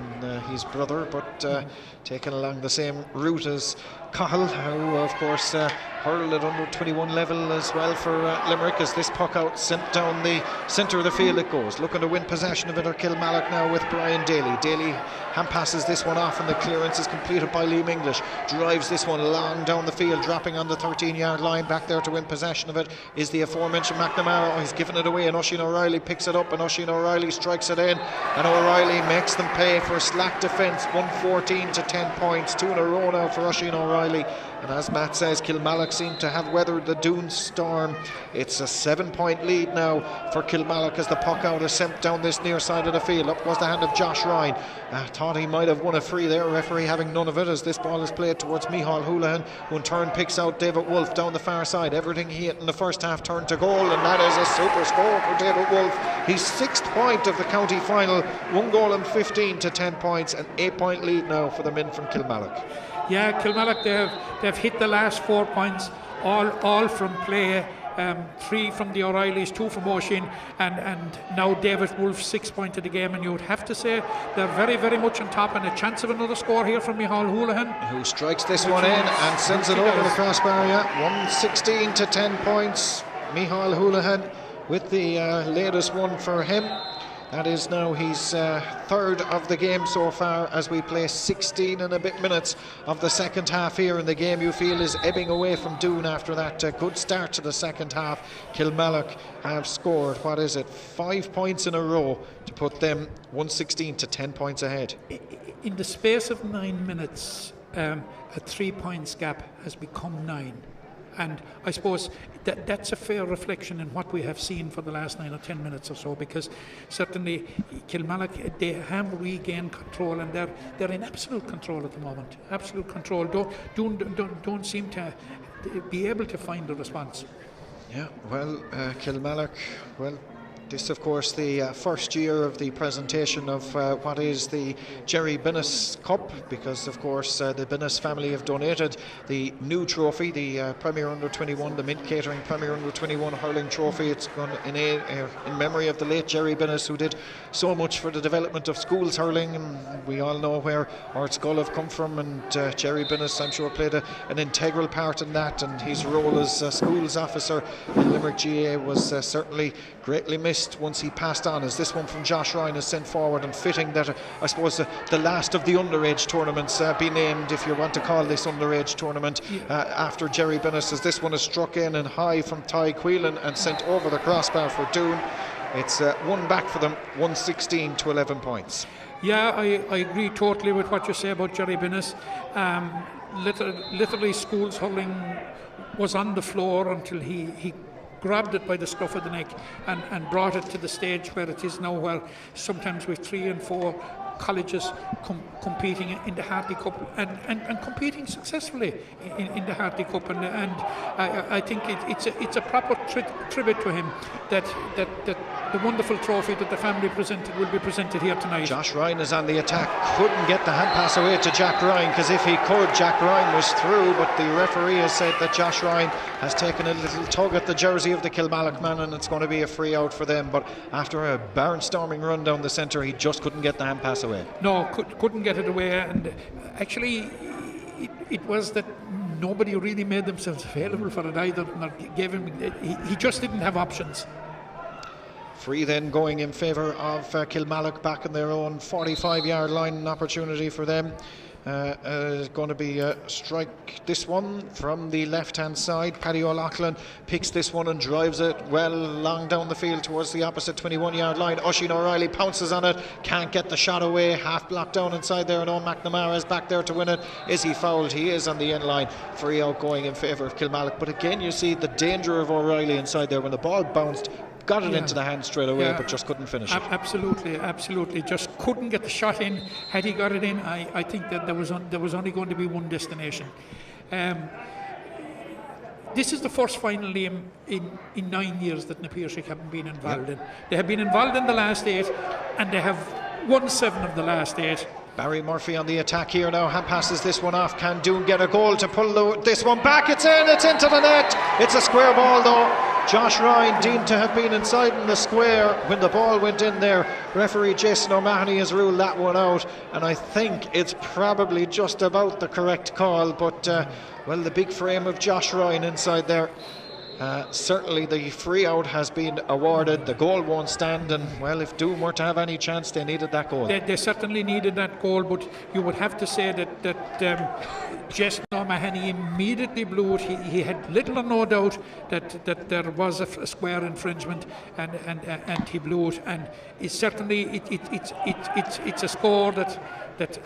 his brother, but taken along the same route as Cahill, who of course hurled at under 21 level as well for Limerick, as this puck out sent down the centre of the field it goes. Looking to win possession of it are Kilmallock now with Brian Daly. Daly hand passes this one off, and the clearance is completed by Liam English. Drives this one long down the field, dropping on the 13-yard line. Back there to win possession of it is the aforementioned McNamara. Oh, he's given it away, and Oisin O'Reilly picks it up, and Oisin O'Reilly strikes it in, and O'Reilly makes them pay for slack defence. 114 to 10 points, 2 in a row now for Oisin O'Reilly. And as Matt says, Kilmallock seem to have weathered the Doon storm. It's a 7-point lead now for Kilmallock as the puck out is sent down this near side of the field. Up was the hand of Josh Ryan. Thought he might have won a free there, referee having none of it, as this ball is played towards Micheál Houlihan, who in turn picks out David Wolfe down the far side. Everything he hit in the first half turned to goal, and that is a super score for David Wolfe. His 6th point of the county final, 1 goal and 15 to 10 points, an 8-point lead now for the men from Kilmallock. Yeah, Kilmallock, they've hit the last 4 points, all from play. 3 from the O'Reillys, 2 from Oisin, and now David Wolfe 6 point of the game, and you would have to say they're very, very much on top, and a chance of another score here from Micheál Houlihan, who strikes this one in and sends it over the crossbar. 116 to 10 points. Micheál Houlihan with the latest one for him. That is now his 3rd of the game so far, as we play 16 and a bit minutes of the second half here, and the game you feel is ebbing away from Doon after that good start to the second half. Kilmallock have scored, 5 points in a row to put them 116 to 10 points ahead. In the space of 9 minutes, a 3 points gap has become 9. And I suppose that's a fair reflection in what we have seen for the last 9 or 10 minutes or so, because certainly Kilmallock, they have regained control, and they're in absolute control at the moment. Absolute control. Don't seem to be able to find a response. Yeah, well, Kilmallock, this, of course, the first year of the presentation of what is the Jerry Binnis Cup, because, of course, the Binnis family have donated the new trophy, the Premier Under 21, the Mint Catering Premier Under 21 Hurling Trophy. It's gone in memory of the late Jerry Binnis, who did so much for the development of schools hurling, and we all know where Art Skull have come from, and Jerry Binnis, I'm sure, played an integral part in that, and his role as schools officer in Limerick GAA was certainly greatly missed once he passed on, as this one from Josh Ryan is sent forward, and fitting that I suppose the last of the underage tournaments be named, if you want to call this underage tournament, after Jerry Binnis, as this one is struck in and high from Ty Quelan and sent over the crossbar for Doon. It's one back for them, 116 to 11 points. Yeah, I agree totally with what you say about Jerry Binnis. Literally schools hurling was on the floor until he grabbed it by the scruff of the neck and brought it to the stage where it is now, where sometimes with 3 and 4 colleges competing in the Hartley Cup and competing successfully in the Hartley Cup, and I think it's a proper tribute to him that the wonderful trophy that the family presented will be presented here tonight. Josh Ryan is on the attack, couldn't get the hand pass away to Jack Ryan, because if he could, Jack Ryan was through, but the referee has said that Josh Ryan has taken a little tug at the jersey of the Kilmallock man, and it's going to be a free out for them. But after a barnstorming run down the centre, he just couldn't get the hand pass away. No, couldn't get it away, and actually it was that nobody really made themselves available for it either. Gave him, he just didn't have options. Free then going in favour of Kilmallock back in their own 45-yard line, an opportunity for them. Going to be a strike, this one from the left-hand side. Paddy O'Loughlin picks this one and drives it well long down the field towards the opposite 21-yard line. Oisin O'Reilly pounces on it, can't get the shot away, half blocked down inside there, and Owen McNamara is back there to win it. Is he fouled? He is on the end line. Free out going in favour of Kilmallock, but again you see the danger of O'Reilly inside there when the ball bounced. Got it into the hand straight away, but just couldn't finish it. Absolutely. Just couldn't get the shot in. Had he got it in, I think that there was only going to be one destination. this is the first final game in 9 years that Na Piarsaigh haven't been involved in. They have been involved in the last 8, and they have won 7 of the last 8. Barry Murphy on the attack here now. Hand passes this one off. Can Doon get a goal to pull this one back? It's in. It's into the net. It's a square ball though. Josh Ryan deemed to have been inside in the square when the ball went in there. Referee Jason O'Mahony has ruled that one out, and I think it's probably just about the correct call. But well, the big frame of Josh Ryan inside there. Certainly the free out has been awarded. The goal won't stand, and well, if Doon were to have any chance, they needed that goal. They certainly needed that goal, but you would have to say that Jason O'Mahony immediately blew it. He had little or no doubt that there was a square infringement, and he blew it. And it's certainly it's a score that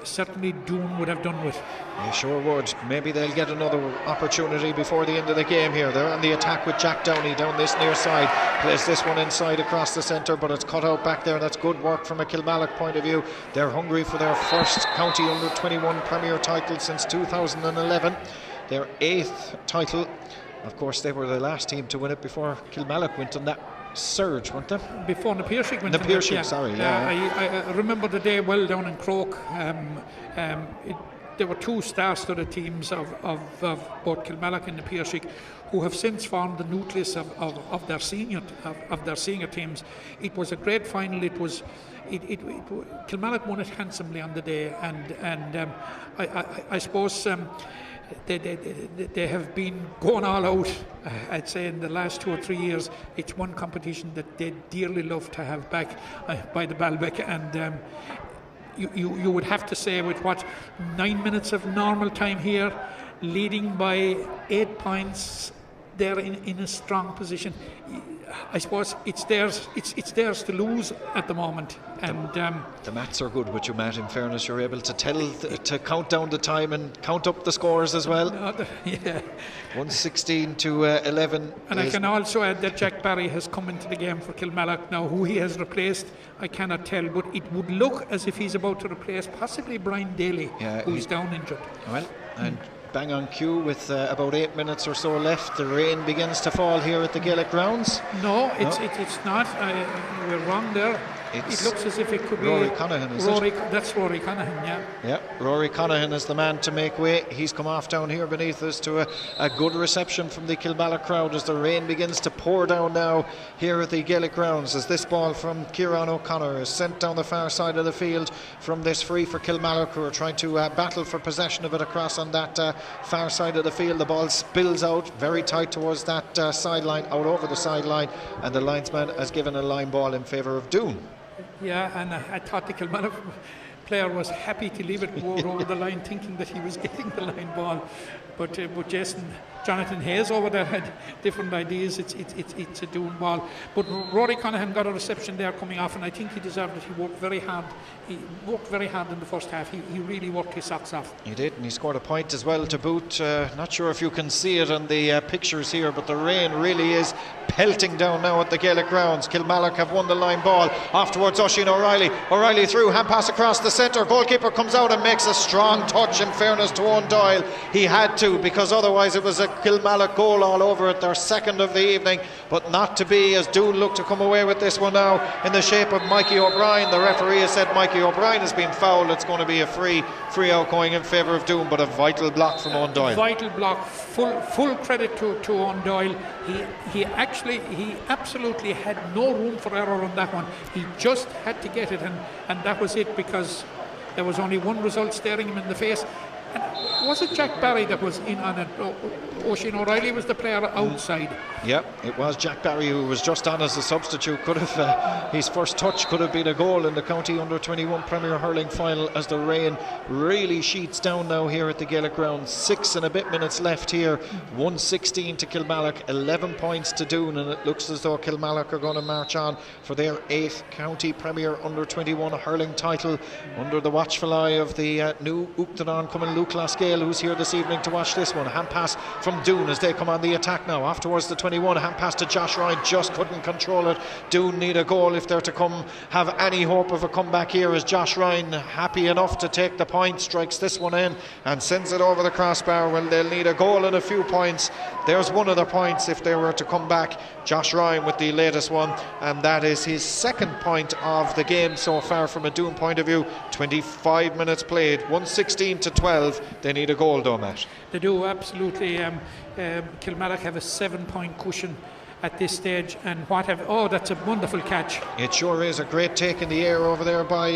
certainly Doon would have done with. They sure would. Maybe they'll get another opportunity before the end of the game here. They're on the attack with Jack Downey down this near side. Plays this one inside across the centre, but it's cut out back there. That's good work from a Kilmallock point of view. They're hungry for their first county under-21 Premier title since 2011. Their 8th title. Of course, they were the last team to win it before Kilmallock went on that surge, weren't they? Before Na Piarsaigh went. Na Piarsaigh, sorry, yeah. I remember the day well down in Croke. There were 2 star-studded teams of both Kilmallock and Na Piarsaigh, who have since formed the nucleus of their senior teams. It was a great final. Kilmallock won it handsomely on the day, and I suppose. They have been going all out, I'd say, in the last 2 or 3 years. It's one competition that they dearly love to have back by the Balbec, and you would have to say, with 9 minutes of normal time here, leading by 8 points, they're in a strong position. I suppose it's theirs to lose at the moment. And the maths are good with you, Matt. In fairness, you're able to to count down the time and count up the scores as well. Yeah. 116 to 11. And I can also add that Jack Barry has come into the game for Kilmallock now. Who he has replaced, I cannot tell, but it would look as if he's about to replace possibly Brian Daly, who's down injured. Well, and bang on cue with about 8 minutes or so left. The rain begins to fall here at the Gaelic grounds. No, it's not. We're wrong there. It looks as if it could Rory be Conaghan, is Rory, it? That's Rory Conaghan, yeah. Yeah, Rory Conaghan is the man to make way. He's come off down here beneath us to a good reception from the Kilmallock crowd as the rain begins to pour down now here at the Gaelic grounds, as this ball from Kieran O'Connor is sent down the far side of the field from this free for Kilmallock, who are trying to battle for possession of it across on that far side of the field. The ball spills out very tight towards that sideline, out over the sideline, and the linesman has given a line ball in favour of Doon. Yeah, and I thought the Kilmallock player was happy to leave it go over the line, thinking that he was getting the line ball. But Jonathan Hayes over there had different ideas. It's a Doon ball. But Rory Conaghan got a reception there coming off, and I think he deserved it. He worked very hard. He worked very hard in the first half. He really worked his socks off. He did, and he scored a point as well to boot. Not sure if you can see it on the pictures here, but the rain really is pelting down now at the Gaelic grounds. Kilmallock have won the line ball. Off towards Oisín O'Reilly. O'Reilly through, hand pass across the centre. Goalkeeper comes out and makes a strong touch, in fairness to Owen Doyle. He had to, because otherwise it was a Kilmallock goal all over it, their second of the evening, but not to be, as Doon look to come away with this one now in the shape of Mikey O'Brien. The referee has said Mikey O'Brien has been fouled. It's going to be a free out going in favour of Doon, but a vital block from Owen Doyle. Vital block, full credit to Owen Doyle. He absolutely had no room for error on that one. He just had to get it, and that was it, because there was only one result staring him in the face. And was it Jack Barry that was in on it? Oisín O'Reilly was the player outside. Yep, it was Jack Barry who was just on as a substitute. Could have his first touch could have been a goal in the county under-21 Premier Hurling Final, as the rain really sheets down now here at the Gaelic grounds. 6 and a bit minutes left here. 116 to Kilmallock, 11 points to Doon, and it looks as though Kilmallock are going to march on for their 8th county Premier under-21 hurling title under the watchful eye of the new Uachtaráin Cumann Luke Lascé Gael, who's here this evening to watch this one. Hand pass from Doon as they come on the attack now. Off towards the 21, hand pass to Josh Ryan, just couldn't control it. Doon need a goal if they're to come have any hope of a comeback here, as Josh Ryan, happy enough to take the point, strikes this one in and sends it over the crossbar. Well, they'll need a goal and a few points. There's one of the points if they were to come back. Josh Ryan with the latest one, and that is his second point of the game so far from a Doon point of view. 25 minutes played, 116-12. They need a goal though, Matt. They do, absolutely. Kilmallock have a 7-point cushion at this stage, and that's a wonderful catch. It sure is a great take in the air over there by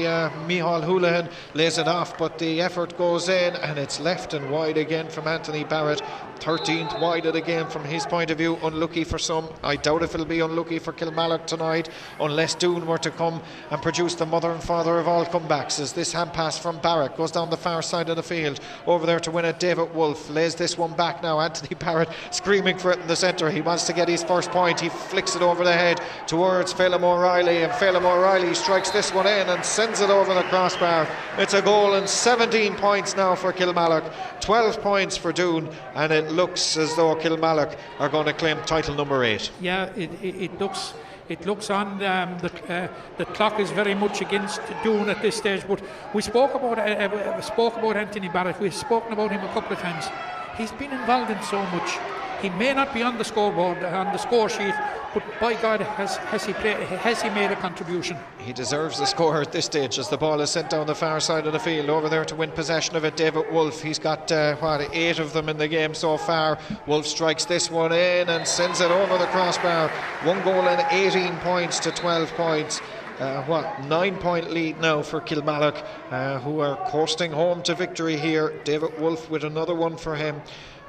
Micheál Houlihan, lays it off, but the effort goes in and it's left and wide again from Anthony Barrett. 13th wide of the game from his point of view. Unlucky for some. I doubt if it'll be unlucky for Kilmallock tonight, unless Doon were to come and produce the mother and father of all comebacks, as this hand pass from Barrett goes down the far side of the field over there to win it. David Wolfe lays this one back now. Anthony Barrett screaming for it in the centre. He wants to get his first point. He flicks it over the head towards Phelim O'Reilly, and Phelim O'Reilly strikes this one in and sends it over the crossbar. It's a goal, and 17 points now for Kilmallock, 12 points for Doon, and it looks as though Kilmallock are going to claim title number 8. Yeah, it looks on. The clock is very much against Doon at this stage, but we spoke about Anthony Barrett. We've spoken about him a couple of times. He's been involved in so much. He may not be on the scoreboard, on the score sheet, but by God, has he made a contribution? He deserves the score at this stage, as the ball is sent down the far side of the field. Over there to win possession of it, David Wolfe. He's got 8 of them in the game so far. Wolfe strikes this one in and sends it over the crossbar. 1 goal and 18 points to 12 points. 9-point lead now for Kilmallock, who are coasting home to victory here. David Wolfe with another one for him.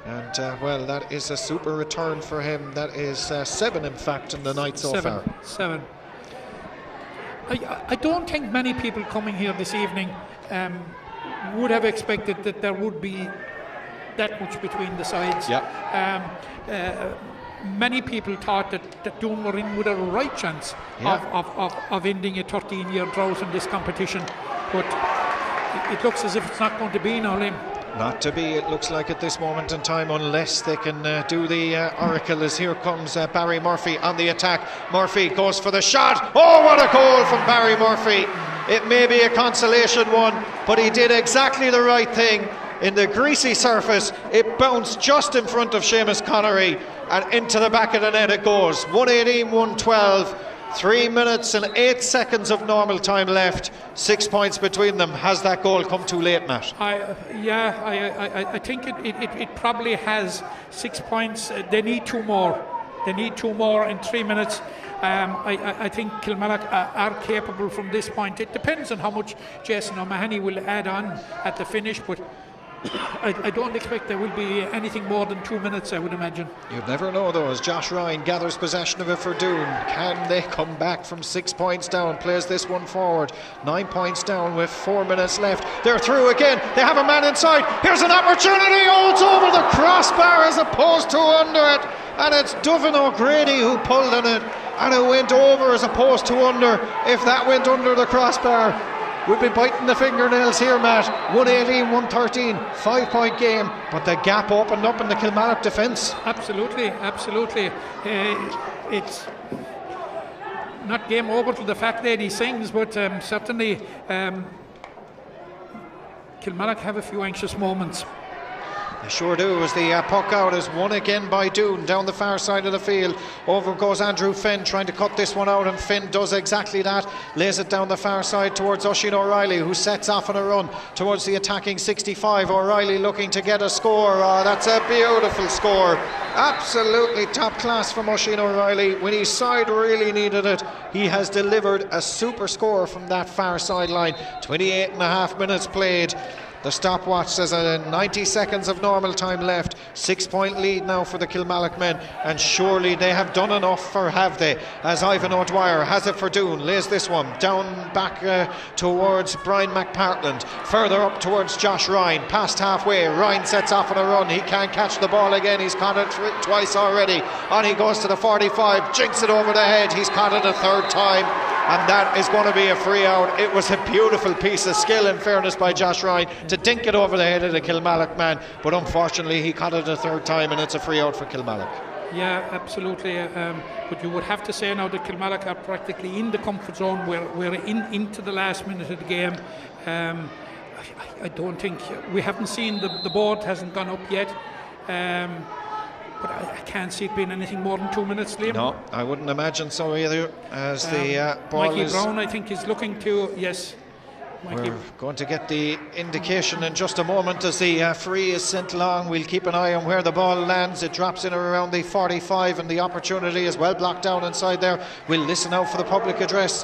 And that is a super return for him. That is 7 in fact in the night so far. 7. I don't think many people coming here this evening would have expected that there would be that much between the sides. Many people thought that Doon were in with a right chance of ending a 13-year drought in this competition, but it looks as if it's not going to be now, Lim. Not to be, it looks like, at this moment in time, unless they can do the oracle, as here comes Barry Murphy on the attack. Murphy goes for the shot. Oh, what a goal from Barry Murphy. It may be a consolation one, but he did exactly the right thing. In the greasy surface, it bounced just in front of Seamus Connery, and into the back of the net it goes. 118-112. 3 minutes and 8 seconds of normal time left. 6 points between them. Has that goal come too late, Matt? I think it probably has. 6 points. They need 2 more. They need 2 more in 3 minutes. I think Kilmallock are capable from this point. It depends on how much Jason O'Mahony will add on at the finish, but I don't expect there will be anything more than 2 minutes, I would imagine. You'd never know though, as Josh Ryan gathers possession of it for Doon. Can they come back from 6 points down? Plays this one forward. 9 points down with 4 minutes left. They're through again. They have a man inside. Here's an opportunity. Oh, it's over the crossbar as opposed to under it. And it's Duvan O'Grady who pulled on it. And it went over as opposed to under. If that went under the crossbar, we'll be biting the fingernails here, Matt. 118-113, 5-point game, but the gap opened up in the Kilmallock defence. Absolutely. It's not game over till the fat lady sings, but certainly Kilmallock have a few anxious moments. They sure do, as the puck out is won again by Doon down the far side of the field. Over goes Andrew Finn trying to cut this one out, and Finn does exactly that. Lays it down the far side towards Oisin O'Reilly, who sets off on a run towards the attacking 65. O'Reilly looking to get a score. Oh, that's a beautiful score. Absolutely top class from Oisin O'Reilly. When his side really needed it, he has delivered a super score from that far sideline. 28.5 minutes played. The stopwatch says 90 seconds of normal time left. 6-point lead now for the Kilmallock men, and surely they have done enough, or have they? As Ivan O'Dwyer has it for Doon, lays this one down back towards Brian McPartland, further up towards Josh Ryan, past halfway. Ryan sets off on a run. He can't catch the ball again. He's caught it twice already. On he goes to the 45, jinks it over the head. He's caught it a third time. and that is going to be a free out. It was a beautiful piece of skill, in fairness, by Josh Ryan to dink it over the head of the Kilmallock man, but unfortunately he caught it a third time, and it's a free out for Kilmallock. Yeah, absolutely. But you would have to say now that Kilmallock are practically in the comfort zone. We're into the last minute of the game. I don't think we haven't seen the board hasn't gone up yet. But I can't see it being anything more than 2 minutes, Liam. No, I wouldn't imagine so either. As the ball Mikey is Brown, I think, is looking to Mikey. We're going to get the indication in just a moment as the free is sent along. We'll keep an eye on where the ball lands. It drops in around the 45, and the opportunity is well blocked down inside there. We'll listen out for the public address.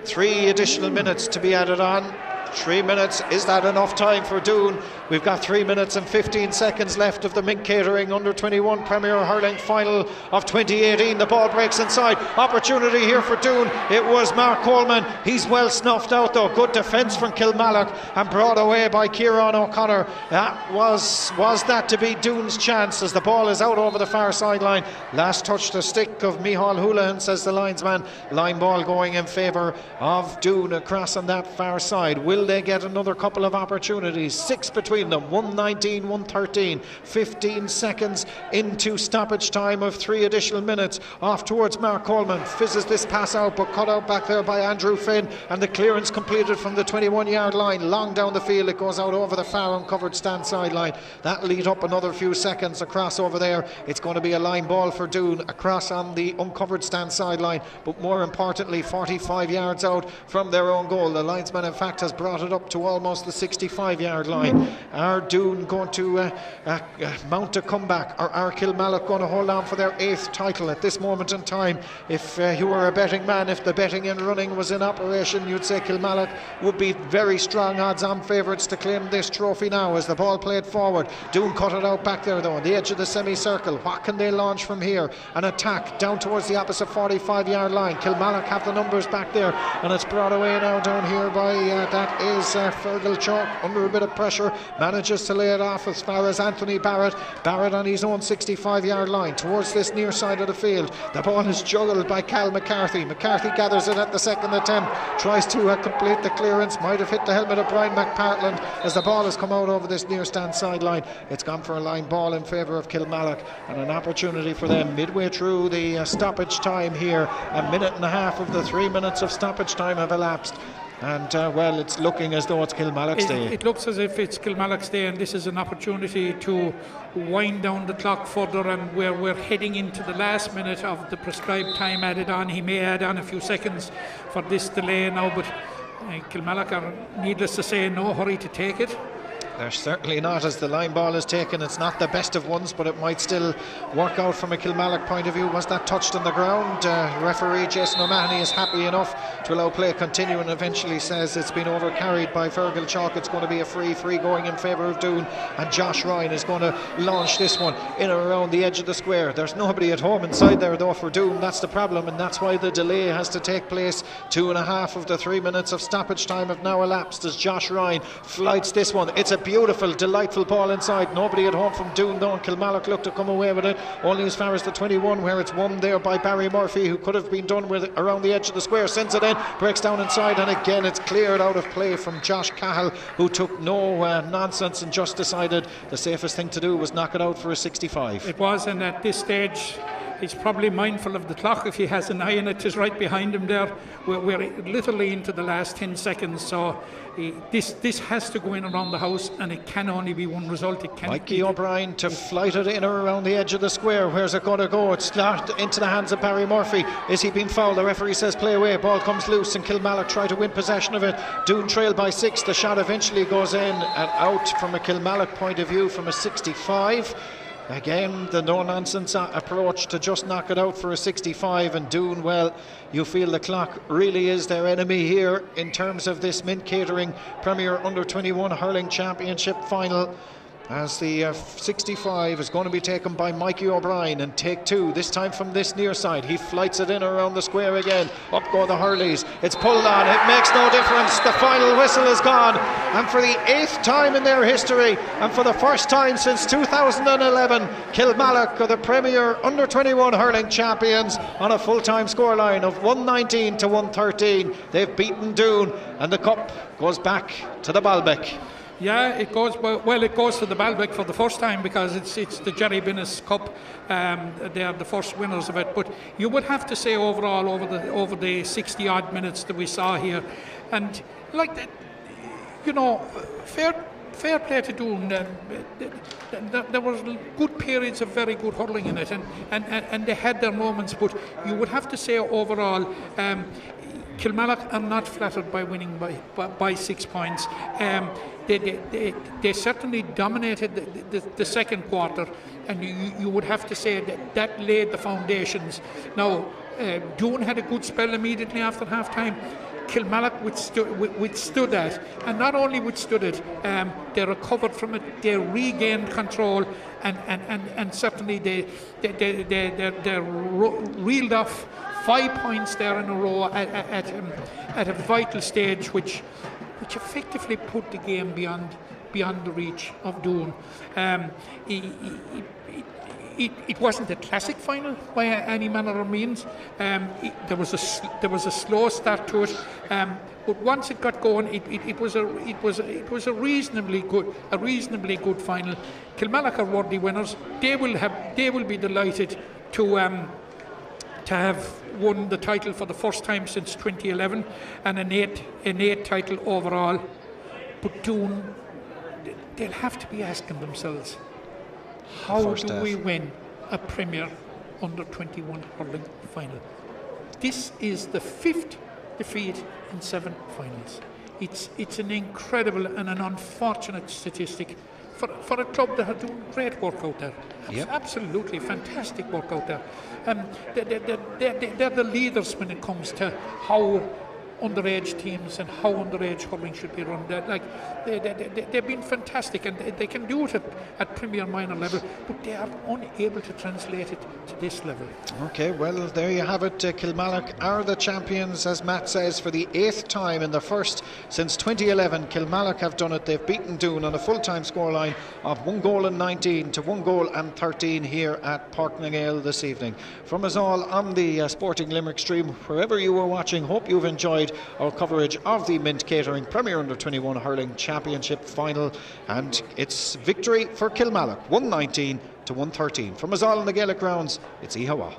3 additional minutes to be added on. 3 minutes, is that enough time for Doon? We've got 3 minutes and 15 seconds left of the Mink Catering Under 21 Premier Hurling Final of 2018. The ball breaks inside. Opportunity here for Doon. It was Mark Coleman. He's well snuffed out though. Good defence from Kilmallock and brought away by Kieran O'Connor. That was that to be Doon's chance as the ball is out over the far sideline. Last touch the stick of Micheál Houlihan, says the linesman. Line ball going in favour of Doon across on that far side. Will they get another couple of opportunities? 6 between them, 1:19, 1:13, 15 seconds into stoppage time of 3 additional minutes. Off towards Mark Coleman, fizzes this pass out, but cut out back there by Andrew Finn, and the clearance completed from the 21-yard line. Long down the field, it goes out over the far uncovered stand sideline. That'll lead up another few seconds across over there. It's going to be a line ball for Doon across on the uncovered stand sideline, but more importantly 45 yards out from their own goal. The linesman in fact has brought it up to almost the 65-yard line. Are Doon going to mount a comeback, or are Kilmallock going to hold on for their 8th title at this moment in time? If you were a betting man, if the betting and running was in operation, you'd say Kilmallock would be very strong odds-on favourites to claim this trophy now. As the ball played forward, Doon cut it out back there though on the edge of the semicircle. What can they launch from here? An attack down towards the opposite 45-yard line. Kilmallock have the numbers back there, and it's brought away now down here by that is Fergal Chalk under a bit of pressure, manages to lay it off as far as Anthony Barrett. Barrett on his own 65-yard line towards this near side of the field. The ball is juggled by Cal McCarthy. McCarthy gathers it at the second attempt, tries to complete the clearance, might have hit the helmet of Brian McPartland as the ball has come out over this near stand sideline. It's gone for a line ball in favour of Kilmallock, and an opportunity for them midway through the stoppage time here. A minute and a half of the 3 minutes of stoppage time have elapsed. And well, it's looking as though it's Kilmallock's day. It looks as if it's Kilmallock's day, and this is an opportunity to wind down the clock further, and we're heading into the last minute of the prescribed time added on. He may add on a few seconds for this delay now, but Kilmallock are, needless to say, in no hurry to take it. They're certainly not, as the line ball is taken. It's not the best of ones, but it might still work out from a Kilmallock point of view. Was that touched on the ground? Referee Jason O'Mahony is happy enough to allow play continue, and eventually says it's been overcarried by Fergal Chalk. It's going to be a free going in favour of Doon, and Josh Ryan is going to launch this one in and around the edge of the square. There's nobody at home inside there though for Doon. That's the problem, and that's why the delay has to take place. 2.5 of the 3 minutes of stoppage time have now elapsed as Josh Ryan flights this one. It's a beautiful, delightful ball inside. Nobody at home from Doon though, and Kilmallock look to come away with it only as far as the 21, where it's won there by Barry Murphy, who could have been done with it around the edge of the square. Sends it in, breaks down inside, and again it's cleared out of play from Josh Cahill, who took no nonsense and just decided the safest thing to do was knock it out for a 65. It was, and at this stage he's probably mindful of the clock. If he has an eye on it, it's right behind him there. We're literally into the last 10 seconds, so this has to go in around the house, and it can only be one result. It can't. Mikey O'Brien to flight it in or around the edge of the square. Where's it going to go? It's slotted into the hands of Barry Murphy. Is he being fouled? The referee says play away. Ball comes loose, and Kilmallock try to win possession of it. Doon trail by 6. The shot eventually goes in and out from a Kilmallock point of view from a 65. Again, the no-nonsense approach to just knock it out for a 65, and Doon, well, you feel the clock really is their enemy here in terms of this Mint Catering Premier Under 21 Hurling Championship Final. as the 65 is going to be taken by Mikey O'Brien, and take two, this time from this near side. He flights it in around the square again. Up go the Hurleys. It's pulled on. It makes no difference. The final whistle is gone. And for the 8th time in their history, and for the first time since 2011, Kilmallock are the premier under-21 hurling champions on a full-time scoreline of 119 to 113. They've beaten Doon, and the cup goes back to the Balbec. Yeah, it goes well. It goes to the Balbec for the first time, because it's the Jerry Binnis Cup. They are the first winners of it. But you would have to say overall, over the 60 odd minutes that we saw here, and like that, you know, fair play to Doon. There were good periods of very good hurling in it, and they had their moments. But you would have to say overall, Kilmallock are not flattered by winning by 6 points. They certainly dominated the second quarter, and you would have to say that laid the foundations. Now, Doon had a good spell immediately after half time. Kilmallock withstood that, and not only withstood it, they recovered from it, they regained control, and certainly they reeled off 5 points there in a row at a vital stage, which effectively put the game beyond the reach of Doon. It wasn't a classic final by any manner of means. There was a slow start to it, but once it got going, it was a reasonably good final. Kilmallock are worthy winners. They will be delighted to have won the title for the first time since 2011, and an eighth title overall. But Doon, they'll have to be asking themselves, how do we win a Premier under-21 hurling final? This is the 5th defeat in 7 finals. It's an incredible and an unfortunate statistic for a club that are doing great work out there. Yep. Absolutely fantastic work out there. They're the leaders when it comes to how underage teams and how underage hurling should be run. They've been fantastic, and they can do it at Premier minor level, but they are unable to translate it to this level. Okay, well, there you have it. Kilmallock are the champions, as Matt says, for the 8th time, and the first since 2011. Kilmallock have done it. They've beaten Doon on a full-time scoreline of 1 goal and 19 to 1 goal and 13 here at Portnagale this evening. From us all on the Sporting Limerick stream, wherever you were watching, hope you've enjoyed our coverage of the Mint Catering Premier Under-21 Hurling Championship Final, and its victory for Kilmallock, 119 to 113. From us all in the Gaelic grounds, it's Ihawa.